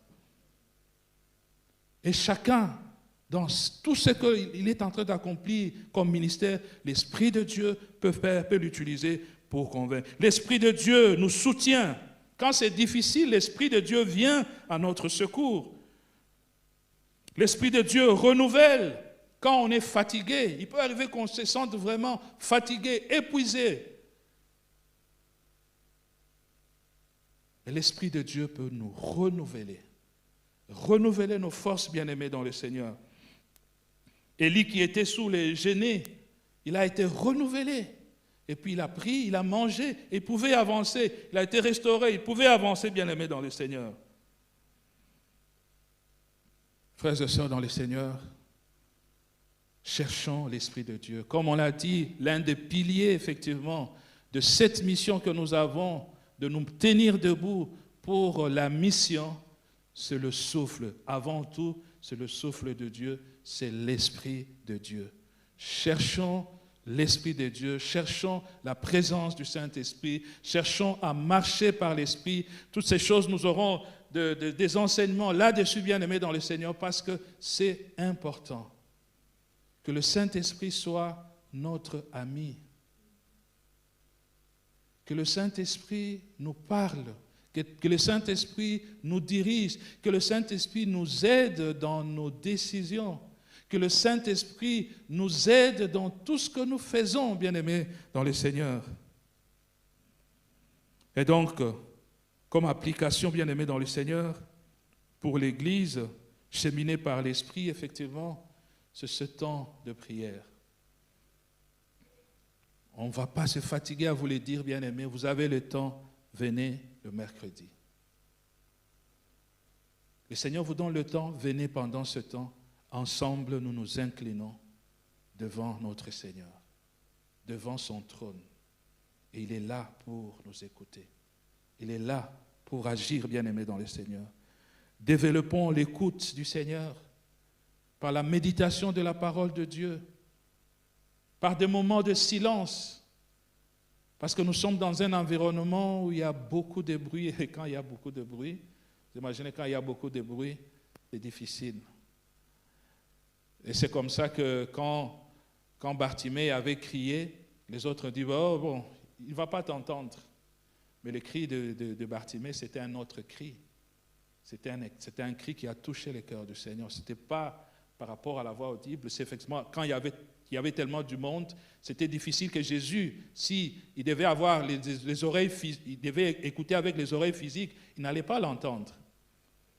Et chacun, dans tout ce qu'il est en train d'accomplir comme ministère, l'Esprit de Dieu peut l'utiliser pour convaincre. L'Esprit de Dieu nous soutient. Quand c'est difficile, l'Esprit de Dieu vient à notre secours. L'Esprit de Dieu renouvelle quand on est fatigué. Il peut arriver qu'on se sente vraiment fatigué, épuisé. Et l'Esprit de Dieu peut nous renouveler. Renouveler nos forces, bien-aimés dans le Seigneur. Élie qui était sous les genêts, il a été renouvelé. Et puis il a pris, il a mangé, il pouvait avancer. Il a été restauré, il pouvait avancer, bien-aimés dans le Seigneur. Frères et sœurs dans le Seigneur, cherchons l'Esprit de Dieu. Comme on l'a dit, l'un des piliers, effectivement, de cette mission que nous avons, de nous tenir debout pour la mission, c'est le souffle. Avant tout, c'est le souffle de Dieu, c'est l'Esprit de Dieu. Cherchons l'Esprit de Dieu, cherchons la présence du Saint-Esprit, cherchons à marcher par l'Esprit. Toutes ces choses, nous aurons des enseignements là-dessus, bien-aimés dans le Seigneur, parce que c'est important que le Saint-Esprit soit notre ami. Que le Saint-Esprit nous parle, que le Saint-Esprit nous dirige, que le Saint-Esprit nous aide dans nos décisions, que le Saint-Esprit nous aide dans tout ce que nous faisons, bien-aimés dans le Seigneur. Et donc, comme application, bien-aimée dans le Seigneur, pour l'Église, cheminée par l'Esprit, effectivement, c'est ce temps de prière. On ne va pas se fatiguer à vous le dire, bien-aimés. Vous avez le temps, venez le mercredi. Le Seigneur vous donne le temps, venez pendant ce temps. Ensemble, nous nous inclinons devant notre Seigneur, devant son trône. Et il est là pour nous écouter. Il est là pour agir, bien-aimés dans le Seigneur. Développons l'écoute du Seigneur par la méditation de la parole de Dieu, par des moments de silence, parce que nous sommes dans un environnement où il y a beaucoup de bruit, et quand il y a beaucoup de bruit, vous imaginez quand il y a beaucoup de bruit, c'est difficile. Et c'est comme ça que quand Bartimée avait crié, les autres disent, oh bon, il ne va pas t'entendre. Mais le cri de Bartimée, c'était un autre cri. C'était un cri qui a touché le cœur du Seigneur. Ce n'était pas par rapport à la voix audible, c'est effectivement quand il y avait tellement du monde, c'était difficile que Jésus, s'il devait avoir les oreilles, il devait écouter avec les oreilles physiques, il n'allait pas l'entendre.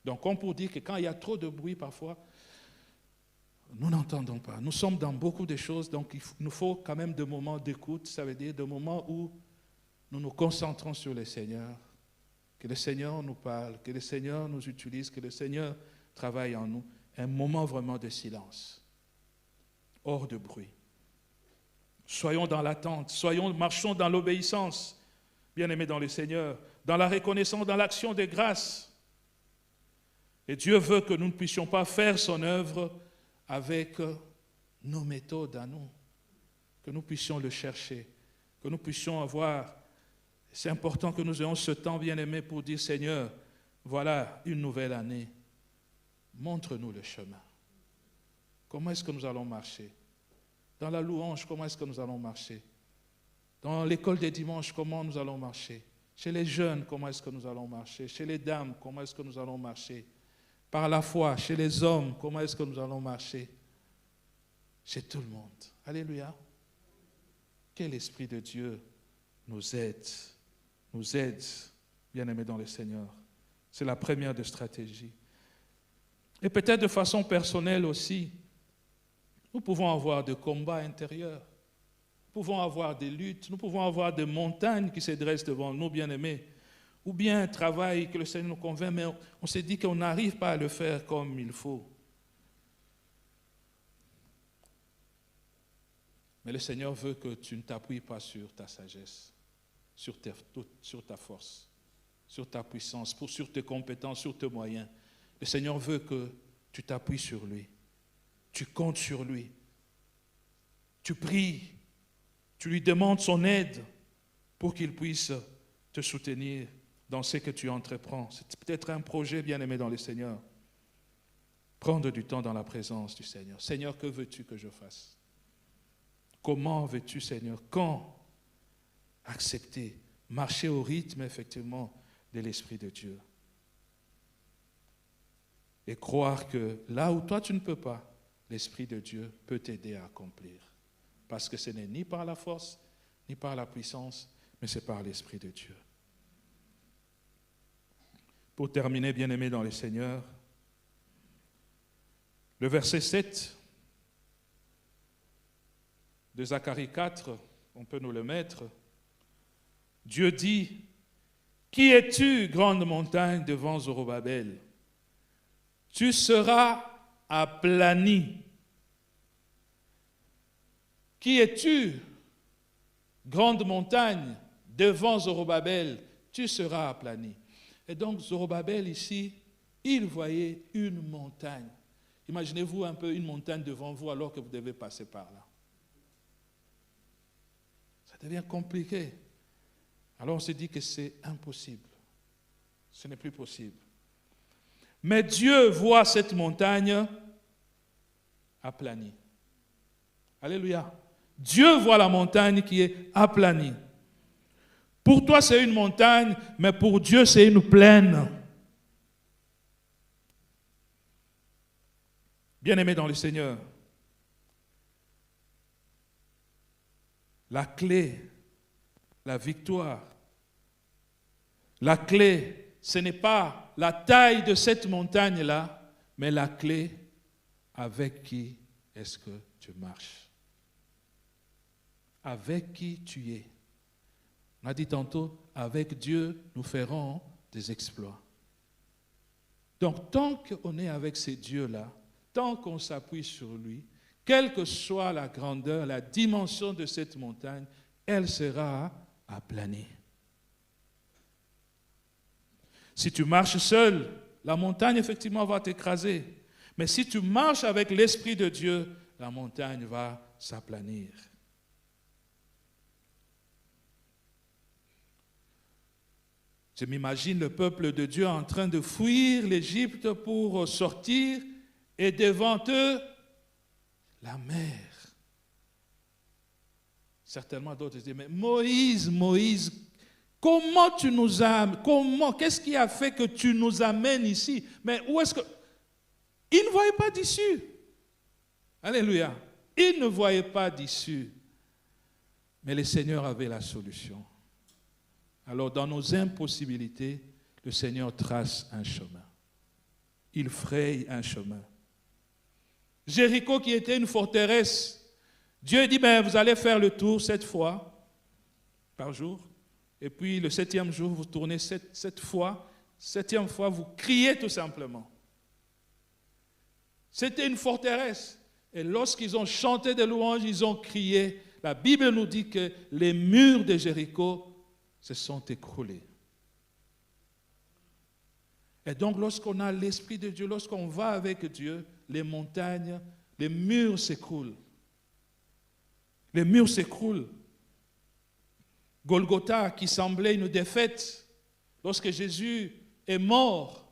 Donc, comme pour dire que quand il y a trop de bruit parfois, nous n'entendons pas. Nous sommes dans beaucoup de choses, donc il nous faut quand même des moments d'écoute, ça veut dire des moments où nous nous concentrons sur le Seigneur, que le Seigneur nous parle, que le Seigneur nous utilise, que le Seigneur travaille en nous. Un moment vraiment de silence, hors de bruit. Soyons dans l'attente, marchons dans l'obéissance, bien-aimés dans le Seigneur, dans la reconnaissance, dans l'action de grâce. Et Dieu veut que nous ne puissions pas faire son œuvre avec nos méthodes à nous, que nous puissions le chercher, que nous puissions avoir. C'est important que nous ayons ce temps, bien-aimé, pour dire, Seigneur, voilà une nouvelle année. Montre-nous le chemin. Comment est-ce que nous allons marcher? Dans la louange, comment est-ce que nous allons marcher? Dans l'école des dimanches, comment nous allons marcher? Chez les jeunes, comment est-ce que nous allons marcher? Chez les dames, comment est-ce que nous allons marcher? Par la foi, chez les hommes, comment est-ce que nous allons marcher? Chez tout le monde. Alléluia. Que l'Esprit de Dieu nous aide, bien-aimés dans le Seigneur. C'est la première des stratégies. Et peut-être de façon personnelle aussi, nous pouvons avoir des combats intérieurs, nous pouvons avoir des luttes, nous pouvons avoir des montagnes qui se dressent devant nous, bien-aimés, ou bien un travail que le Seigneur nous convainc, mais on s'est dit qu'on n'arrive pas à le faire comme il faut. Mais le Seigneur veut que tu ne t'appuies pas sur ta sagesse, sur ta force, sur ta puissance, sur tes compétences, sur tes moyens. Le Seigneur veut que tu t'appuies sur lui, tu comptes sur lui, tu pries, tu lui demandes son aide pour qu'il puisse te soutenir dans ce que tu entreprends. C'est peut-être un projet, bien-aimé dans le Seigneur. Prendre du temps dans la présence du Seigneur. Seigneur, que veux-tu que je fasse? Comment veux-tu, Seigneur, quand accepter, marcher au rythme, effectivement, de l'Esprit de Dieu? Et croire que là où toi tu ne peux pas, l'Esprit de Dieu peut t'aider à accomplir. Parce que ce n'est ni par la force, ni par la puissance, mais c'est par l'Esprit de Dieu. Pour terminer, bien-aimés dans le Seigneur, le verset 7 de Zacharie 4, on peut nous le mettre. Dieu dit, « Qui es-tu, grande montagne, devant Zorobabel? Tu seras aplani. Qui es-tu, grande montagne, devant Zorobabel? Tu seras aplani. » Et donc Zorobabel ici, il voyait une montagne. Imaginez-vous un peu une montagne devant vous alors que vous devez passer par là. Ça devient compliqué. Alors on se dit que c'est impossible. Ce n'est plus possible. Mais Dieu voit cette montagne aplanie. Alléluia. Dieu voit la montagne qui est aplanie. Pour toi, c'est une montagne, mais pour Dieu, c'est une plaine. Bien-aimés dans le Seigneur, la clé, la victoire, la clé, ce n'est pas la taille de cette montagne-là, mais la clé, avec qui est-ce que tu marches? avec qui tu es. On a dit tantôt, avec Dieu, nous ferons des exploits. Donc, tant qu'on est avec ces dieux-là, tant qu'on s'appuie sur lui, quelle que soit la grandeur, la dimension de cette montagne, elle sera aplanée. Si tu marches seul, la montagne, effectivement, va t'écraser. Mais si tu marches avec l'Esprit de Dieu, la montagne va s'aplanir. Je m'imagine le peuple de Dieu en train de fuir l'Égypte pour sortir, et devant eux, la mer. Certainement d'autres disent, mais Moïse, comment tu nous as... Qu'est-ce qui a fait que tu nous amènes ici? Mais où est-ce que... Ils ne voyaient pas d'issue. Alléluia. Ils ne voyaient pas d'issue. Mais le Seigneur avait la solution. Alors, dans nos impossibilités, le Seigneur trace un chemin. Il fraye un chemin. Jéricho, qui était une forteresse, Dieu dit, vous allez faire le tour 7 fois par jour. Et puis, le 7e jour, vous tournez 7 fois. 7e fois, vous criez tout simplement. C'était une forteresse. Et lorsqu'ils ont chanté des louanges, ils ont crié. La Bible nous dit que les murs de Jéricho se sont écroulés. Et donc, lorsqu'on a l'Esprit de Dieu, lorsqu'on va avec Dieu, les montagnes, les murs s'écroulent. Les murs s'écroulent. Golgotha, qui semblait une défaite, lorsque Jésus est mort,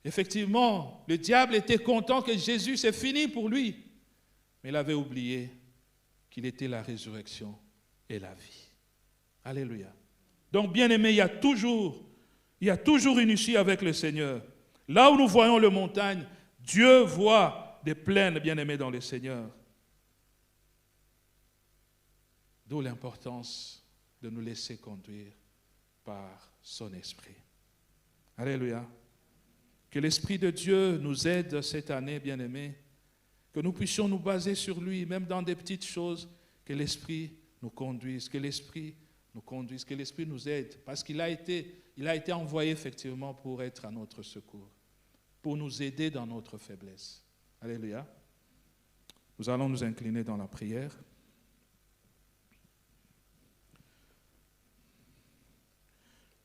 effectivement, le diable était content que Jésus, c'est fini pour lui. Mais il avait oublié qu'il était la résurrection et la vie. Alléluia. Donc, bien-aimés, il y a toujours une issue avec le Seigneur. Là où nous voyons les montagnes, Dieu voit des plaines, bien-aimés, dans le Seigneur. D'où l'importance de nous laisser conduire par son esprit. Alléluia. Que l'Esprit de Dieu nous aide cette année, bien-aimés, que nous puissions nous baser sur lui, même dans des petites choses, que l'Esprit nous conduise, que l'Esprit nous conduise, que l'Esprit nous aide, parce qu'il a été envoyé effectivement pour être à notre secours, pour nous aider dans notre faiblesse. Alléluia. Nous allons nous incliner dans la prière.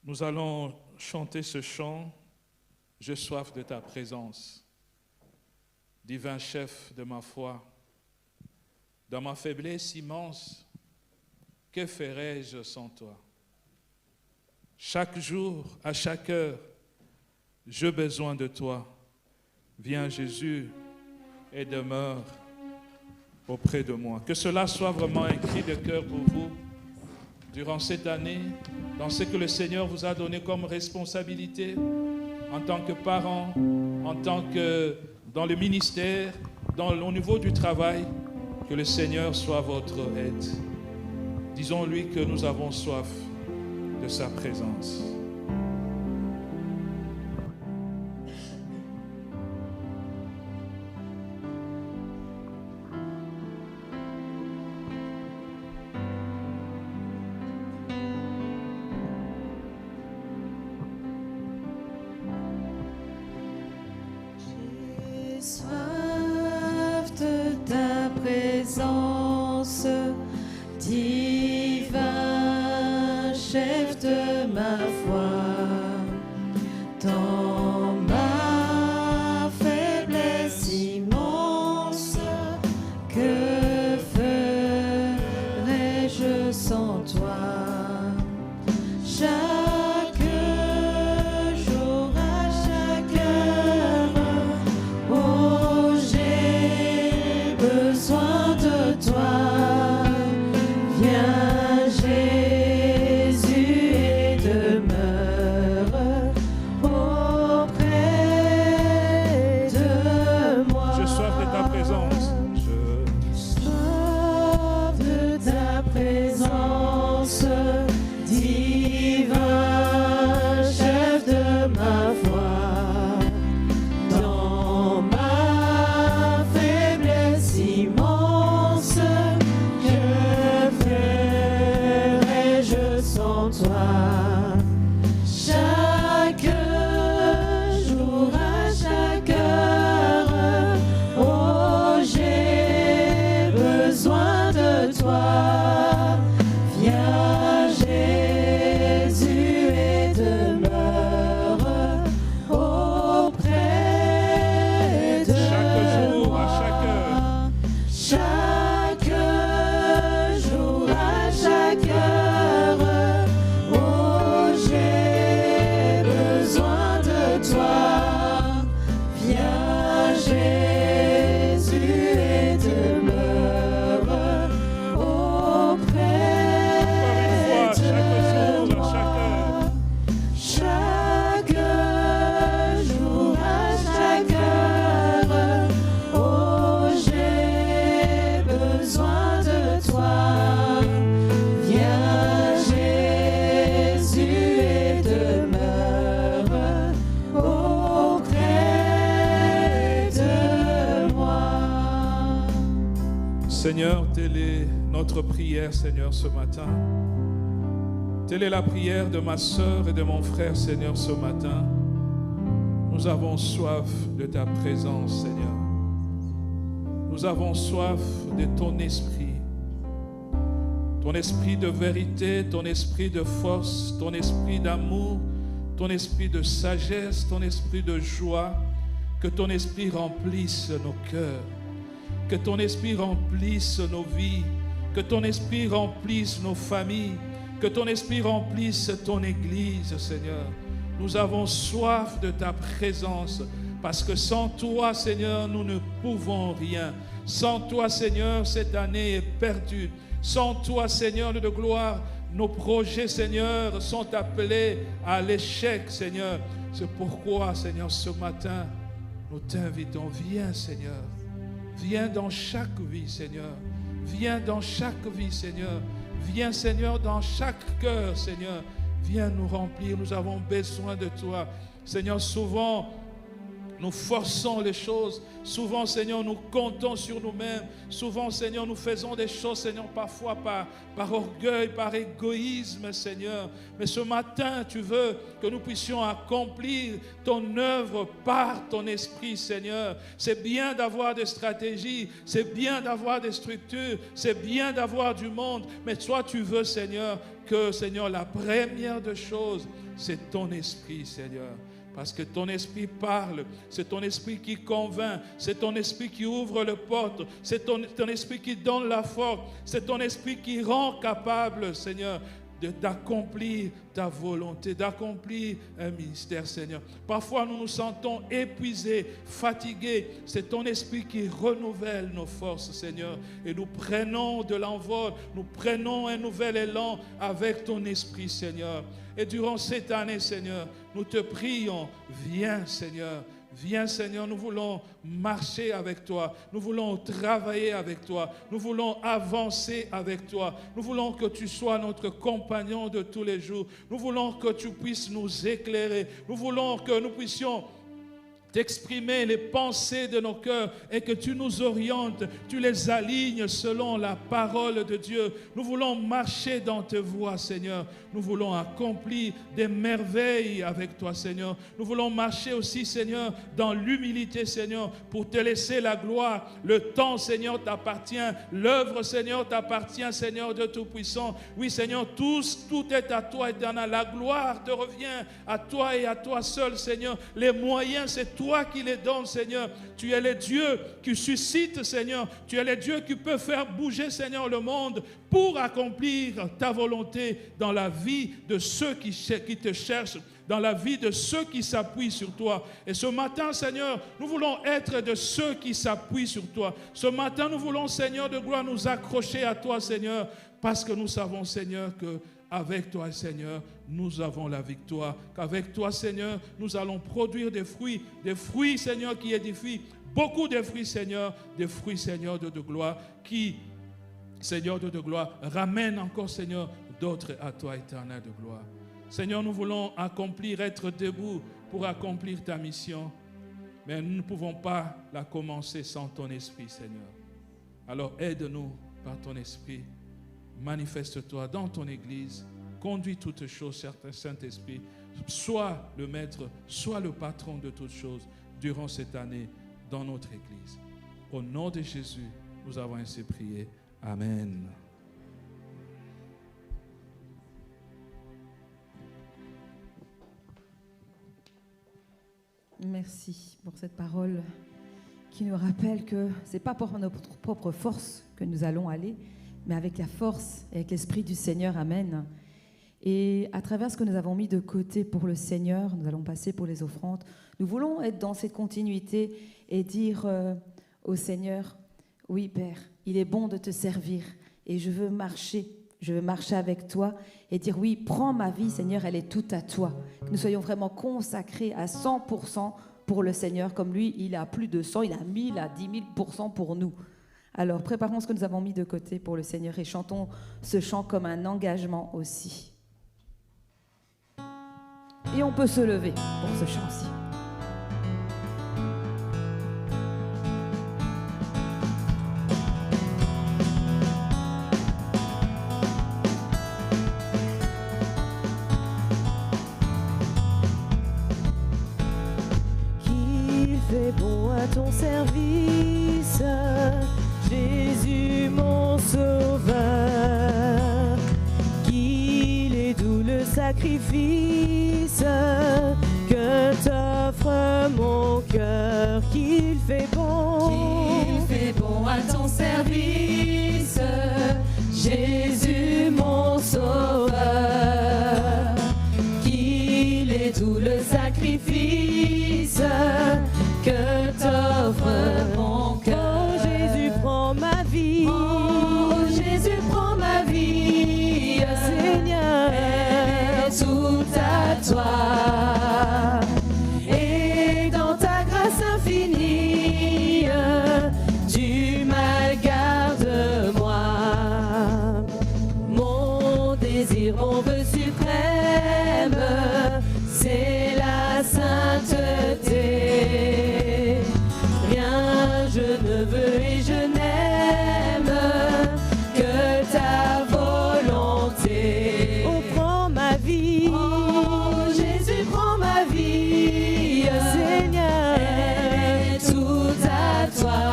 Nous allons chanter ce chant, « J'ai soif de ta présence ». Divin chef de ma foi, dans ma faiblesse immense, que ferais-je sans toi? Chaque jour, à chaque heure, j'ai besoin de toi. Viens Jésus et demeure auprès de moi. Que cela soit vraiment un cri de cœur pour vous durant cette année, dans ce que le Seigneur vous a donné comme responsabilité en tant que parent, en tant que dans le ministère, au niveau du travail, que le Seigneur soit votre aide. Disons-lui que nous avons soif de sa présence. J'ai soif de ta présence, divin chef de ma foi, dans ma faiblesse immense, que ferais-je sans toi? Chaque jour, à chaque heure, oh, j'ai besoin de toi. Viens Jésus et demeure auprès de moi. J'ai soif de ta présence. Soif de ta présence, divin chef de ma foi, dans ma faiblesse immense, toi. Viens Jésus et demeure auprès de Chaque jour, moi. à chaque heure. Chaque jour, à chaque heure, oh j'ai besoin de toi. Viens Jésus et demeure auprès Encore une fois, de chaque jour, à moi. chaque heure. Chaque jour, à chaque heure, oh j'ai besoin de toi. Viens Jésus et demeure auprès de moi. Seigneur, telle est notre prière, Seigneur, ce matin. Telle est la prière de ma sœur et de mon frère, Seigneur, ce matin. Nous avons soif de ta présence, Seigneur. Nous avons soif de ton esprit. Ton esprit de vérité, ton esprit de force, ton esprit d'amour, ton esprit de sagesse, ton esprit de joie. Que ton esprit remplisse nos cœurs. Que ton esprit remplisse nos vies. Que ton esprit remplisse nos familles. Que ton esprit remplisse ton Église, Seigneur. Nous avons soif de ta présence. Parce que sans toi, Seigneur, nous ne pouvons rien. Sans toi, Seigneur, cette année est perdue. Sans toi, Seigneur de gloire, nos projets, Seigneur, sont appelés à l'échec, Seigneur. C'est pourquoi, Seigneur, ce matin, nous t'invitons. Viens, Seigneur. Viens dans chaque vie, Seigneur. Viens dans chaque vie, Seigneur. Viens, Seigneur, dans chaque cœur, Seigneur. Viens nous remplir. Nous avons besoin de toi. Seigneur, souvent, nous forçons les choses. Souvent, Seigneur, nous comptons sur nous-mêmes. Souvent, Seigneur, nous faisons des choses, Seigneur, parfois par orgueil, par égoïsme, Seigneur. Mais ce matin, tu veux que nous puissions accomplir ton œuvre par ton esprit, Seigneur. C'est bien d'avoir des stratégies, c'est bien d'avoir des structures, c'est bien d'avoir du monde. Mais toi, tu veux, Seigneur, que, Seigneur, la première des choses, c'est ton esprit, Seigneur. Parce que ton esprit parle, c'est ton esprit qui convainc, c'est ton esprit qui ouvre les portes, c'est ton esprit qui donne la force, c'est ton esprit qui rend capable, Seigneur, d'accomplir ta volonté, d'accomplir un ministère, Seigneur. Parfois, nous nous sentons épuisés, fatigués. C'est ton esprit qui renouvelle nos forces, Seigneur. Et nous prenons de l'envol, nous prenons un nouvel élan avec ton esprit, Seigneur. Et durant cette année, Seigneur, nous te prions, viens, Seigneur. Viens, Seigneur, nous voulons marcher avec toi. Nous voulons travailler avec toi. Nous voulons avancer avec toi. Nous voulons que tu sois notre compagnon de tous les jours. Nous voulons que tu puisses nous éclairer. Nous voulons que nous puissions t'exprimer les pensées de nos cœurs et que tu nous orientes, tu les alignes selon la parole de Dieu. Nous voulons marcher dans tes voies, Seigneur. Nous voulons accomplir des merveilles avec toi, Seigneur. Nous voulons marcher aussi, Seigneur, dans l'humilité, Seigneur, pour te laisser la gloire. Le temps, Seigneur, t'appartient. L'œuvre, Seigneur, t'appartient, Seigneur de Tout-Puissant. Oui, Seigneur, tout est à toi, éternel. La gloire te revient à toi et à toi seul, Seigneur. Les moyens, c'est toi qui les donnes, Seigneur. Tu es le Dieu qui suscite, Seigneur. Tu es le Dieu qui peut faire bouger, Seigneur, le monde pour accomplir ta volonté dans la vie de ceux qui te cherchent, dans la vie de ceux qui s'appuient sur toi. Et ce matin, Seigneur, nous voulons être de ceux qui s'appuient sur toi. Ce matin, nous voulons, Seigneur de gloire, nous accrocher à toi, Seigneur, parce que nous savons, Seigneur, que avec toi, Seigneur, nous avons la victoire. Qu'avec toi, Seigneur, nous allons produire des fruits, Seigneur, qui édifient. Beaucoup de fruits, Seigneur, des fruits, Seigneur, de gloire, qui, Seigneur, de gloire, ramènent encore, Seigneur, d'autres à toi, éternel de gloire. Seigneur, nous voulons être debout pour accomplir ta mission, mais nous ne pouvons pas la commencer sans ton esprit, Seigneur. Alors aide-nous par ton esprit. Manifeste-toi dans ton Église, conduis toutes choses, Saint-Esprit, sois le maître, sois le patron de toutes choses durant cette année dans notre Église. Au nom de Jésus, nous avons ainsi prié. Amen. merci pour cette parole qui nous rappelle que ce n'est pas pour notre propre force que nous allons aller, mais avec la force et avec l'Esprit du Seigneur. Amen. Et à travers ce que nous avons mis de côté pour le Seigneur, nous allons passer pour les offrandes. Nous voulons être dans cette continuité et dire au Seigneur, oui Père, il est bon de te servir et je veux marcher avec toi et dire oui, prends ma vie Seigneur, elle est toute à toi. Que nous soyons vraiment consacrés à 100% pour le Seigneur, comme lui, il a plus de 100, il a 1000, à 10 000% pour nous. Alors préparons ce que nous avons mis de côté pour le Seigneur et chantons ce chant comme un engagement aussi. Et on peut se lever pour ce chant-ci. Qu'il fait bon à ton service, Jésus mon sauveur, qu'il est doux le sacrifice que t'offre mon cœur, qu'il fait bon à ton service, Jésus mon sauveur, qu'il est doux le sacrifice que t'offre mon cœur. Oh, Jésus prends ma vie, oh, Jésus prends ma vie, Seigneur, est tout à toi. Et dans ta grâce infinie, du mal garde-moi. Mon désir, mon vœu suprême, c'est la sainteté. Rien je ne veux et je n'aime que ta volonté. Oh, prends ma vie, oh, Jésus, prends ma vie, Seigneur, elle est tout à toi.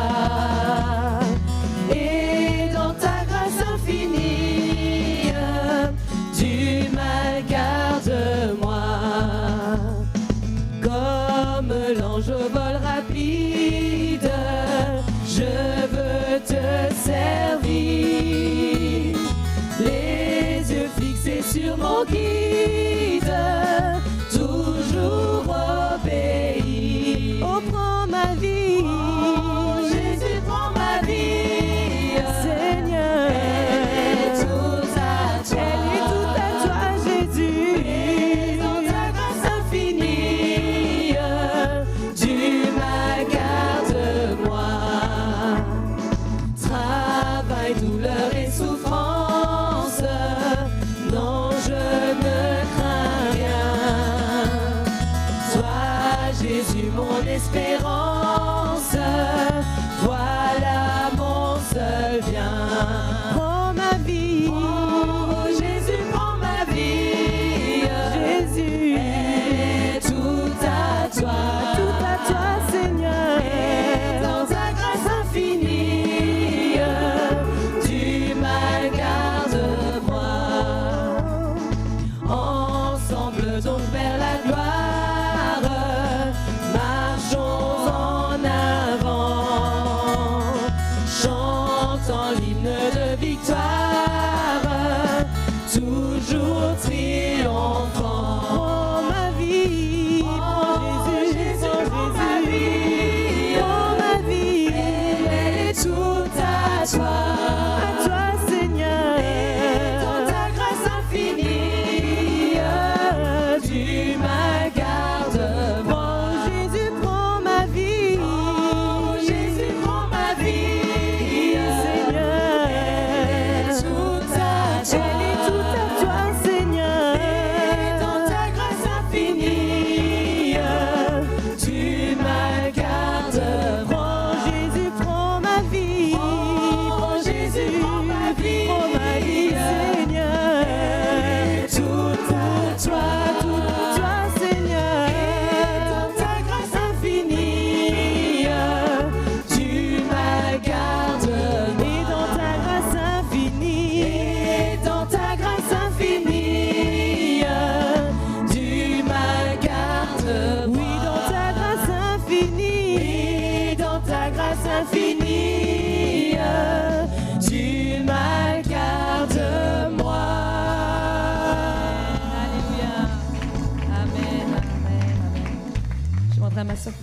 Et dans ta grâce infinie, du mal garde-moi. Comme l'ange au vol rapide, je veux te servir. Les yeux fixés sur mon guide, toujours obéir. Oh, prends ma vie, oh, Jésus, prends ma vie, Seigneur, elle est tout à toi. Elle est tout à toi, Jésus. Et dans ta grâce infinie, du mal garde-moi. Travail, douleur et souffrance, non, je ne crains rien. Sois Jésus mon espérance, voilà mon seul bien. Prends ma vie, oh, Jésus, prends ma vie, Jésus, elle est tout à toi, Seigneur. Et dans ta grâce infinie, du mal garde-moi. Ensemble donc vers la gloire, marchons en avant, chantant l'hymne de victoire, toujours triomphant. Prends ma vie, prends Jésus, prends ma vie, elle est tout à toi, Seigneur. Et dans ta grâce infinie, du mal garde-moi. Oh, Jésus, prends ma vie, oh, Jésus, prends ma vie, Seigneur, elle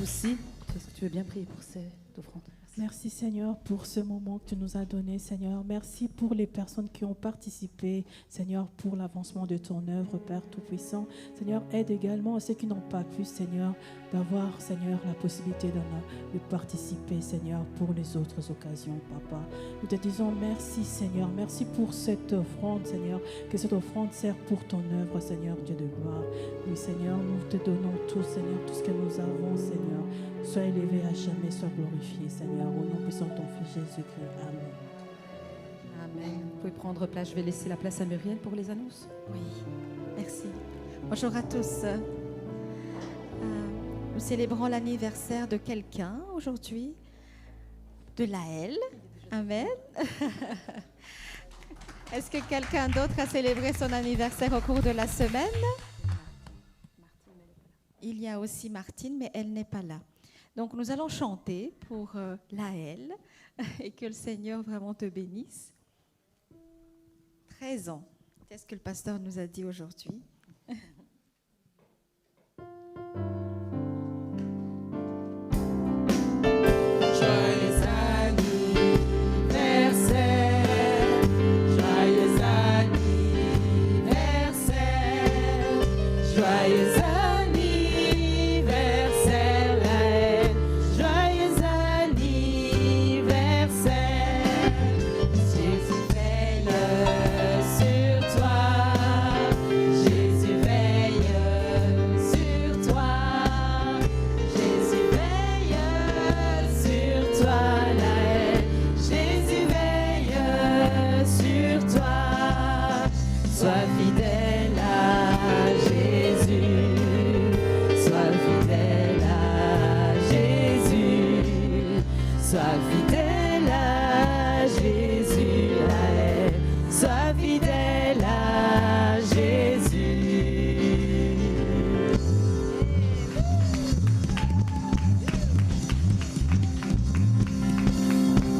souci. Est-ce que tu veux bien prier pour cette offrande? Merci Seigneur pour ce moment que tu nous as donné, Seigneur. Merci pour les personnes qui ont participé, Seigneur, pour l'avancement de ton œuvre, Père Tout-Puissant. Seigneur, aide également ceux qui n'ont pas pu, Seigneur, d'avoir, Seigneur, la possibilité de participer, Seigneur, pour les autres occasions, Papa. Nous te disons merci, Seigneur. Merci pour cette offrande, Seigneur. Que cette offrande sert pour ton œuvre, Seigneur, Dieu de gloire. Oui, Seigneur, nous te donnons tout, Seigneur, tout ce que nous avons, Seigneur. Sois élevé à jamais, sois glorifié, Seigneur. Au nom puissant de ton Fils Jésus-Christ. Amen. Amen. Vous pouvez prendre place. Je vais laisser la place à Muriel pour les annonces. Oui, merci. Bonjour à tous. Nous célébrons l'anniversaire de quelqu'un aujourd'hui, de Laëlle. Amen. Est-ce que quelqu'un d'autre a célébré son anniversaire au cours de la semaine? Il y a aussi Martine, mais elle n'est pas là. Donc nous allons chanter pour Laëlle et que le Seigneur vraiment te bénisse. 13 ans, c'est ce que le pasteur nous a dit aujourd'hui. Joyeux anniversaire, joyeux anniversaire, joyeux anniversaire, Laëlle, joyeux anniversaire. Jésus veille sur toi, Jésus veille sur toi, Jésus veille sur toi, Laëlle, Jésus veille sur toi. Sois fidèle à Jésus, sois fidèle à Jésus, sois fidèle à Jésus, Laëlle, sois fidèle à Jésus.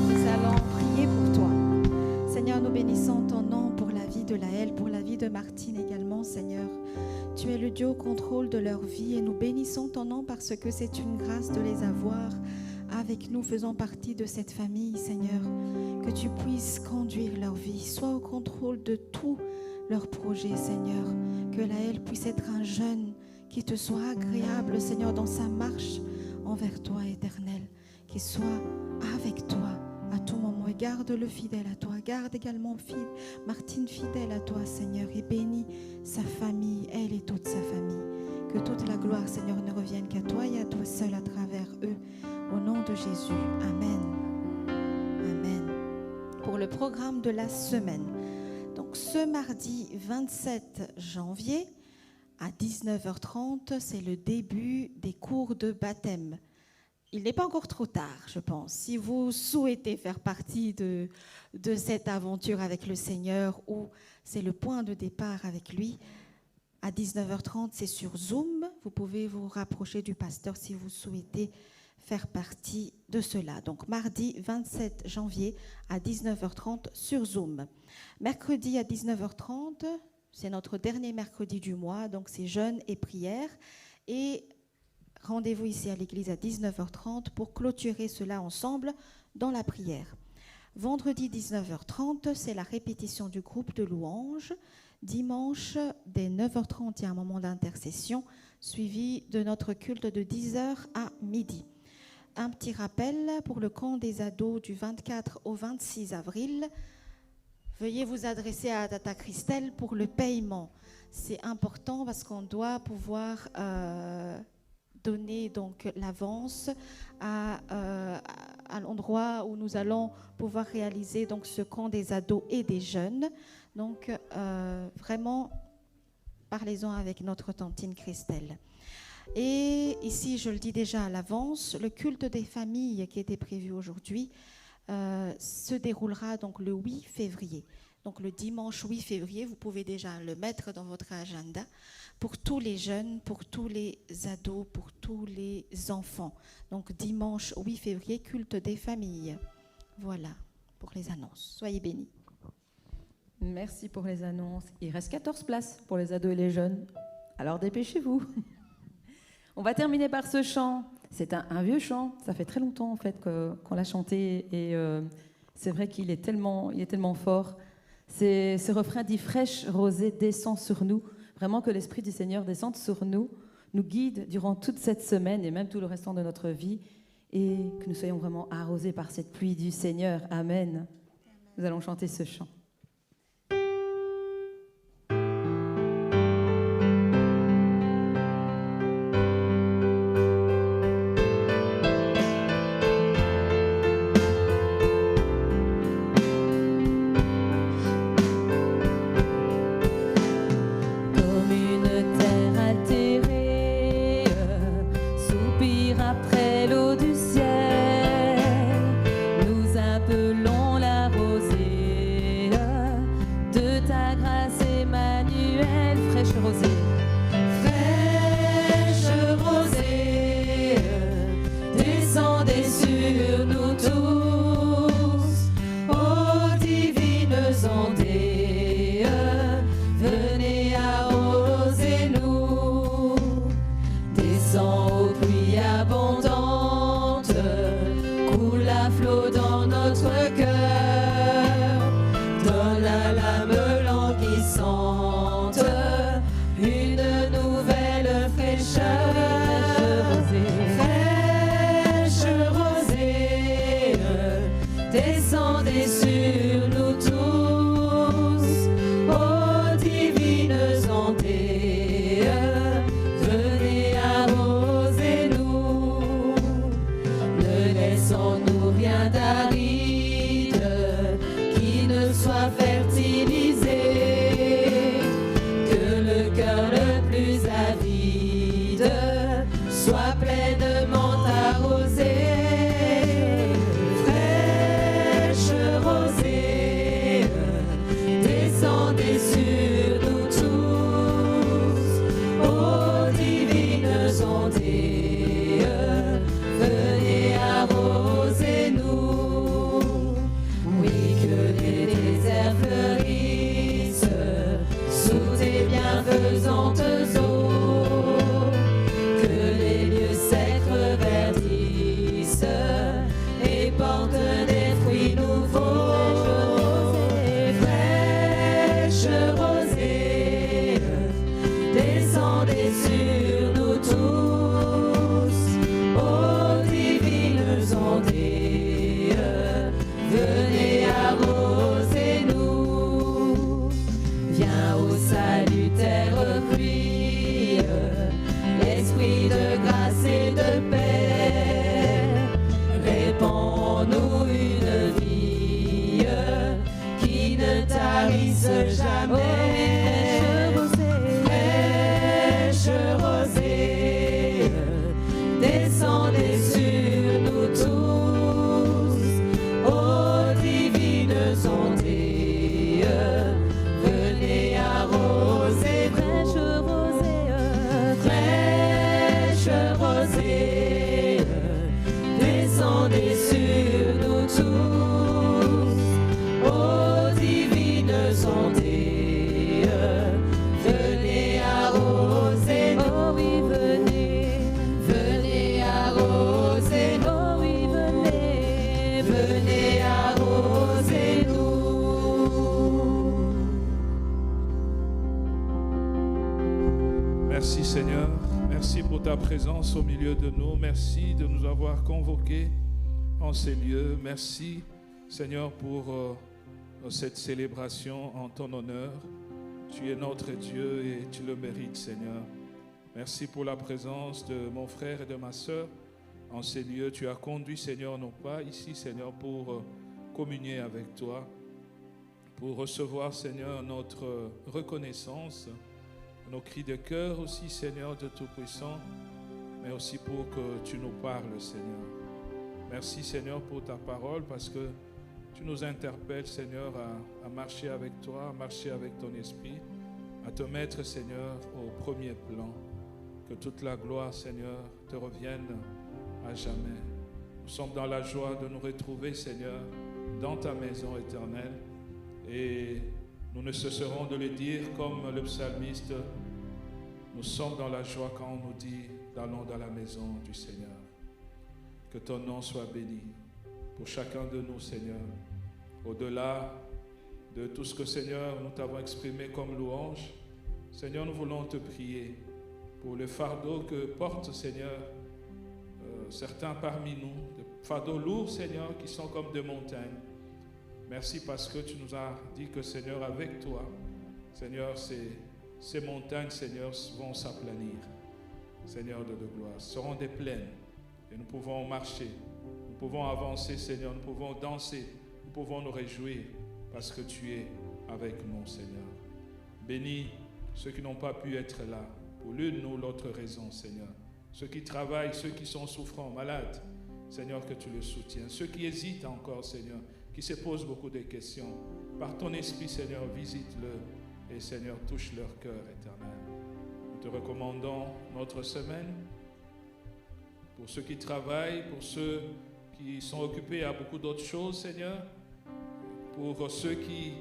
Nous allons prier pour toi. Seigneur, nous bénissons ton nom pour la vie de Laëlle, pour la vie de Martine également, Seigneur. Tu es le Dieu au contrôle de leur vie et nous bénissons ton nom parce que c'est une grâce de les avoir avec nous, faisant partie de cette famille, Seigneur. Que tu puisses conduire leur vie, sois au contrôle de tous leurs projets, Seigneur. Que Laëlle puisse être un jeune qui te soit agréable, Seigneur, dans sa marche envers toi, Éternel. Qu'il soit avec toi à tout moment et garde-le fidèle à toi. Garde également Martine fidèle à toi, Seigneur, et bénis sa famille, elle et toute sa famille. Que toute la gloire, Seigneur, ne revienne qu'à toi et à toi seul à travers eux. Au nom de Jésus. Amen. Amen. Pour le programme de la semaine. Donc ce mardi 27 janvier à 19h30, c'est le début des cours de baptême. Il n'est pas encore trop tard, je pense. Si vous souhaitez faire partie de cette aventure avec le Seigneur ou c'est le point de départ avec lui, à 19h30, c'est sur Zoom. Vous pouvez vous rapprocher du pasteur si vous souhaitez faire partie de cela. Donc mardi 27 janvier à 19h30 sur Zoom. Mercredi à 19h30, c'est notre dernier mercredi du mois, donc c'est jeûne et prière. Et rendez-vous ici à l'église à 19h30 pour clôturer cela ensemble dans la prière. Vendredi 19h30, c'est la répétition du groupe de louanges. Dimanche, dès 9h30, il y a un moment d'intercession, suivi de notre culte de 10h à midi. Un petit rappel pour le camp des ados du 24 au 26 avril. Veuillez vous adresser à Tata Christelle pour le paiement. C'est important parce qu'on doit pouvoir donner donc l'avance à l'endroit où nous allons pouvoir réaliser donc ce camp des ados et des jeunes. Donc vraiment, parlez-en avec notre tantine Christelle. Et ici, je le dis déjà à l'avance, le culte des familles qui était prévu aujourd'hui se déroulera donc le 8 février. Donc le dimanche 8 février, vous pouvez déjà le mettre dans votre agenda pour tous les jeunes, pour tous les ados, pour tous les enfants. Donc dimanche 8 février, culte des familles. Voilà pour les annonces. Soyez bénis. Merci pour les annonces. Il reste 14 places pour les ados et les jeunes. Alors dépêchez-vous. On va terminer par ce chant. C'est un vieux chant, ça fait très longtemps en fait qu'on l'a chanté et c'est vrai qu'il est tellement fort. Ce refrain dit « Fraîche rosée descend sur nous ». Vraiment que l'Esprit du Seigneur descende sur nous, nous guide durant toute cette semaine et même tout le restant de notre vie et que nous soyons vraiment arrosés par cette pluie du Seigneur. Amen. Nous allons chanter ce chant. Présence au milieu de nous. Merci de nous avoir convoqués en ces lieux. Merci, Seigneur, pour cette célébration en ton honneur. Tu es notre Dieu et tu le mérites, Seigneur. Merci pour la présence de mon frère et de ma sœur en ces lieux. Tu as conduit, Seigneur, nos pas ici, Seigneur, pour communier avec toi, pour recevoir, Seigneur, notre reconnaissance, nos cris de cœur aussi, Seigneur de Tout-Puissant, mais aussi pour que tu nous parles, Seigneur. Merci, Seigneur, pour ta parole, parce que tu nous interpelles, Seigneur, à marcher avec toi, à marcher avec ton esprit, à te mettre, Seigneur, au premier plan. Que toute la gloire, Seigneur, te revienne à jamais. Nous sommes dans la joie de nous retrouver, Seigneur, dans ta maison éternelle. Et nous ne cesserons de le dire comme le psalmiste. Nous sommes dans la joie quand on nous dit « Allons dans la maison du Seigneur ». Que ton nom soit béni pour chacun de nous, Seigneur. Au-delà de tout ce que, Seigneur, nous t'avons exprimé comme louange, Seigneur, nous voulons te prier pour le fardeau que portent, Seigneur, certains parmi nous, des fardeaux lourds, Seigneur, qui sont comme des montagnes. Merci parce que tu nous as dit que, Seigneur, avec toi, Seigneur, ces montagnes, Seigneur, vont s'aplanir. Seigneur de gloire, seront des plaines et nous pouvons marcher, nous pouvons avancer, Seigneur, nous pouvons danser, nous pouvons nous réjouir parce que tu es avec nous, Seigneur. Bénis ceux qui n'ont pas pu être là pour l'une ou l'autre raison, Seigneur. Ceux qui travaillent, ceux qui sont souffrants, malades, Seigneur, que tu les soutiens. Ceux qui hésitent encore, Seigneur, qui se posent beaucoup de questions, par ton esprit, Seigneur, visite-le et, Seigneur, touche leur cœur éternel. Nous te recommandons notre semaine pour ceux qui travaillent, pour ceux qui sont occupés à beaucoup d'autres choses, Seigneur, pour ceux qui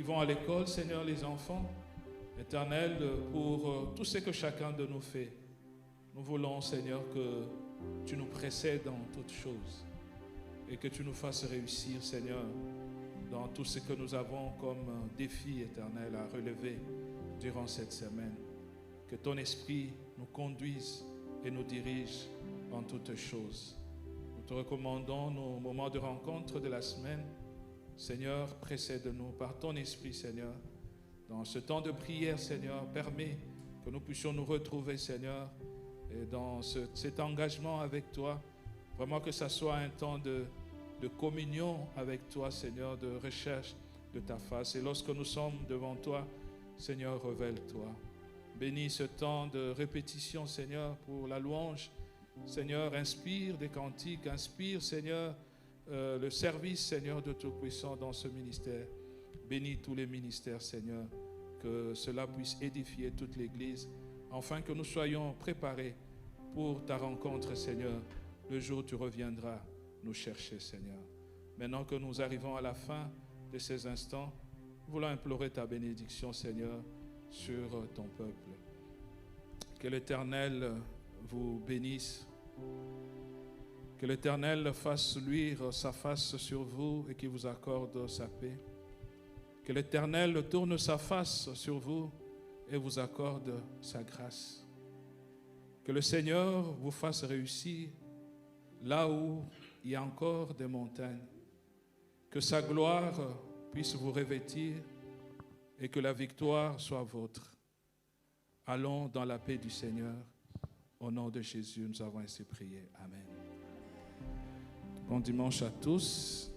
vont à l'école, Seigneur, les enfants, éternel, pour tout ce que chacun de nous fait. Nous voulons, Seigneur, que tu nous précèdes dans toutes choses et que tu nous fasses réussir, Seigneur, dans tout ce que nous avons comme défi éternel à relever durant cette semaine. Que ton esprit nous conduise et nous dirige en toutes choses. Nous te recommandons nos moments de rencontre de la semaine. Seigneur, précède-nous par ton esprit, Seigneur. Dans ce temps de prière, Seigneur, permets que nous puissions nous retrouver, Seigneur, et dans cet engagement avec toi, vraiment que ça soit un temps de communion avec toi, Seigneur, de recherche de ta face. Et lorsque nous sommes devant toi, Seigneur, révèle-toi. Bénis ce temps de répétition, Seigneur, pour la louange. Seigneur, inspire des cantiques, inspire, Seigneur, le service, Seigneur, de Tout-Puissant dans ce ministère. Bénis tous les ministères, Seigneur, que cela puisse édifier toute l'Église, afin que nous soyons préparés pour ta rencontre, Seigneur, le jour où tu reviendras nous chercher, Seigneur. Maintenant que nous arrivons à la fin de ces instants, nous voulons implorer ta bénédiction, Seigneur, sur ton peuple. Que l'Éternel vous bénisse. Que l'Éternel fasse luire sa face sur vous et qu'il vous accorde sa paix. Que l'Éternel tourne sa face sur vous et vous accorde sa grâce. Que le Seigneur vous fasse réussir là où il y a encore des montagnes. Que sa gloire puisse vous revêtir et que la victoire soit vôtre. Allons dans la paix du Seigneur. Au nom de Jésus, nous avons ainsi prié. Amen. Bon dimanche à tous.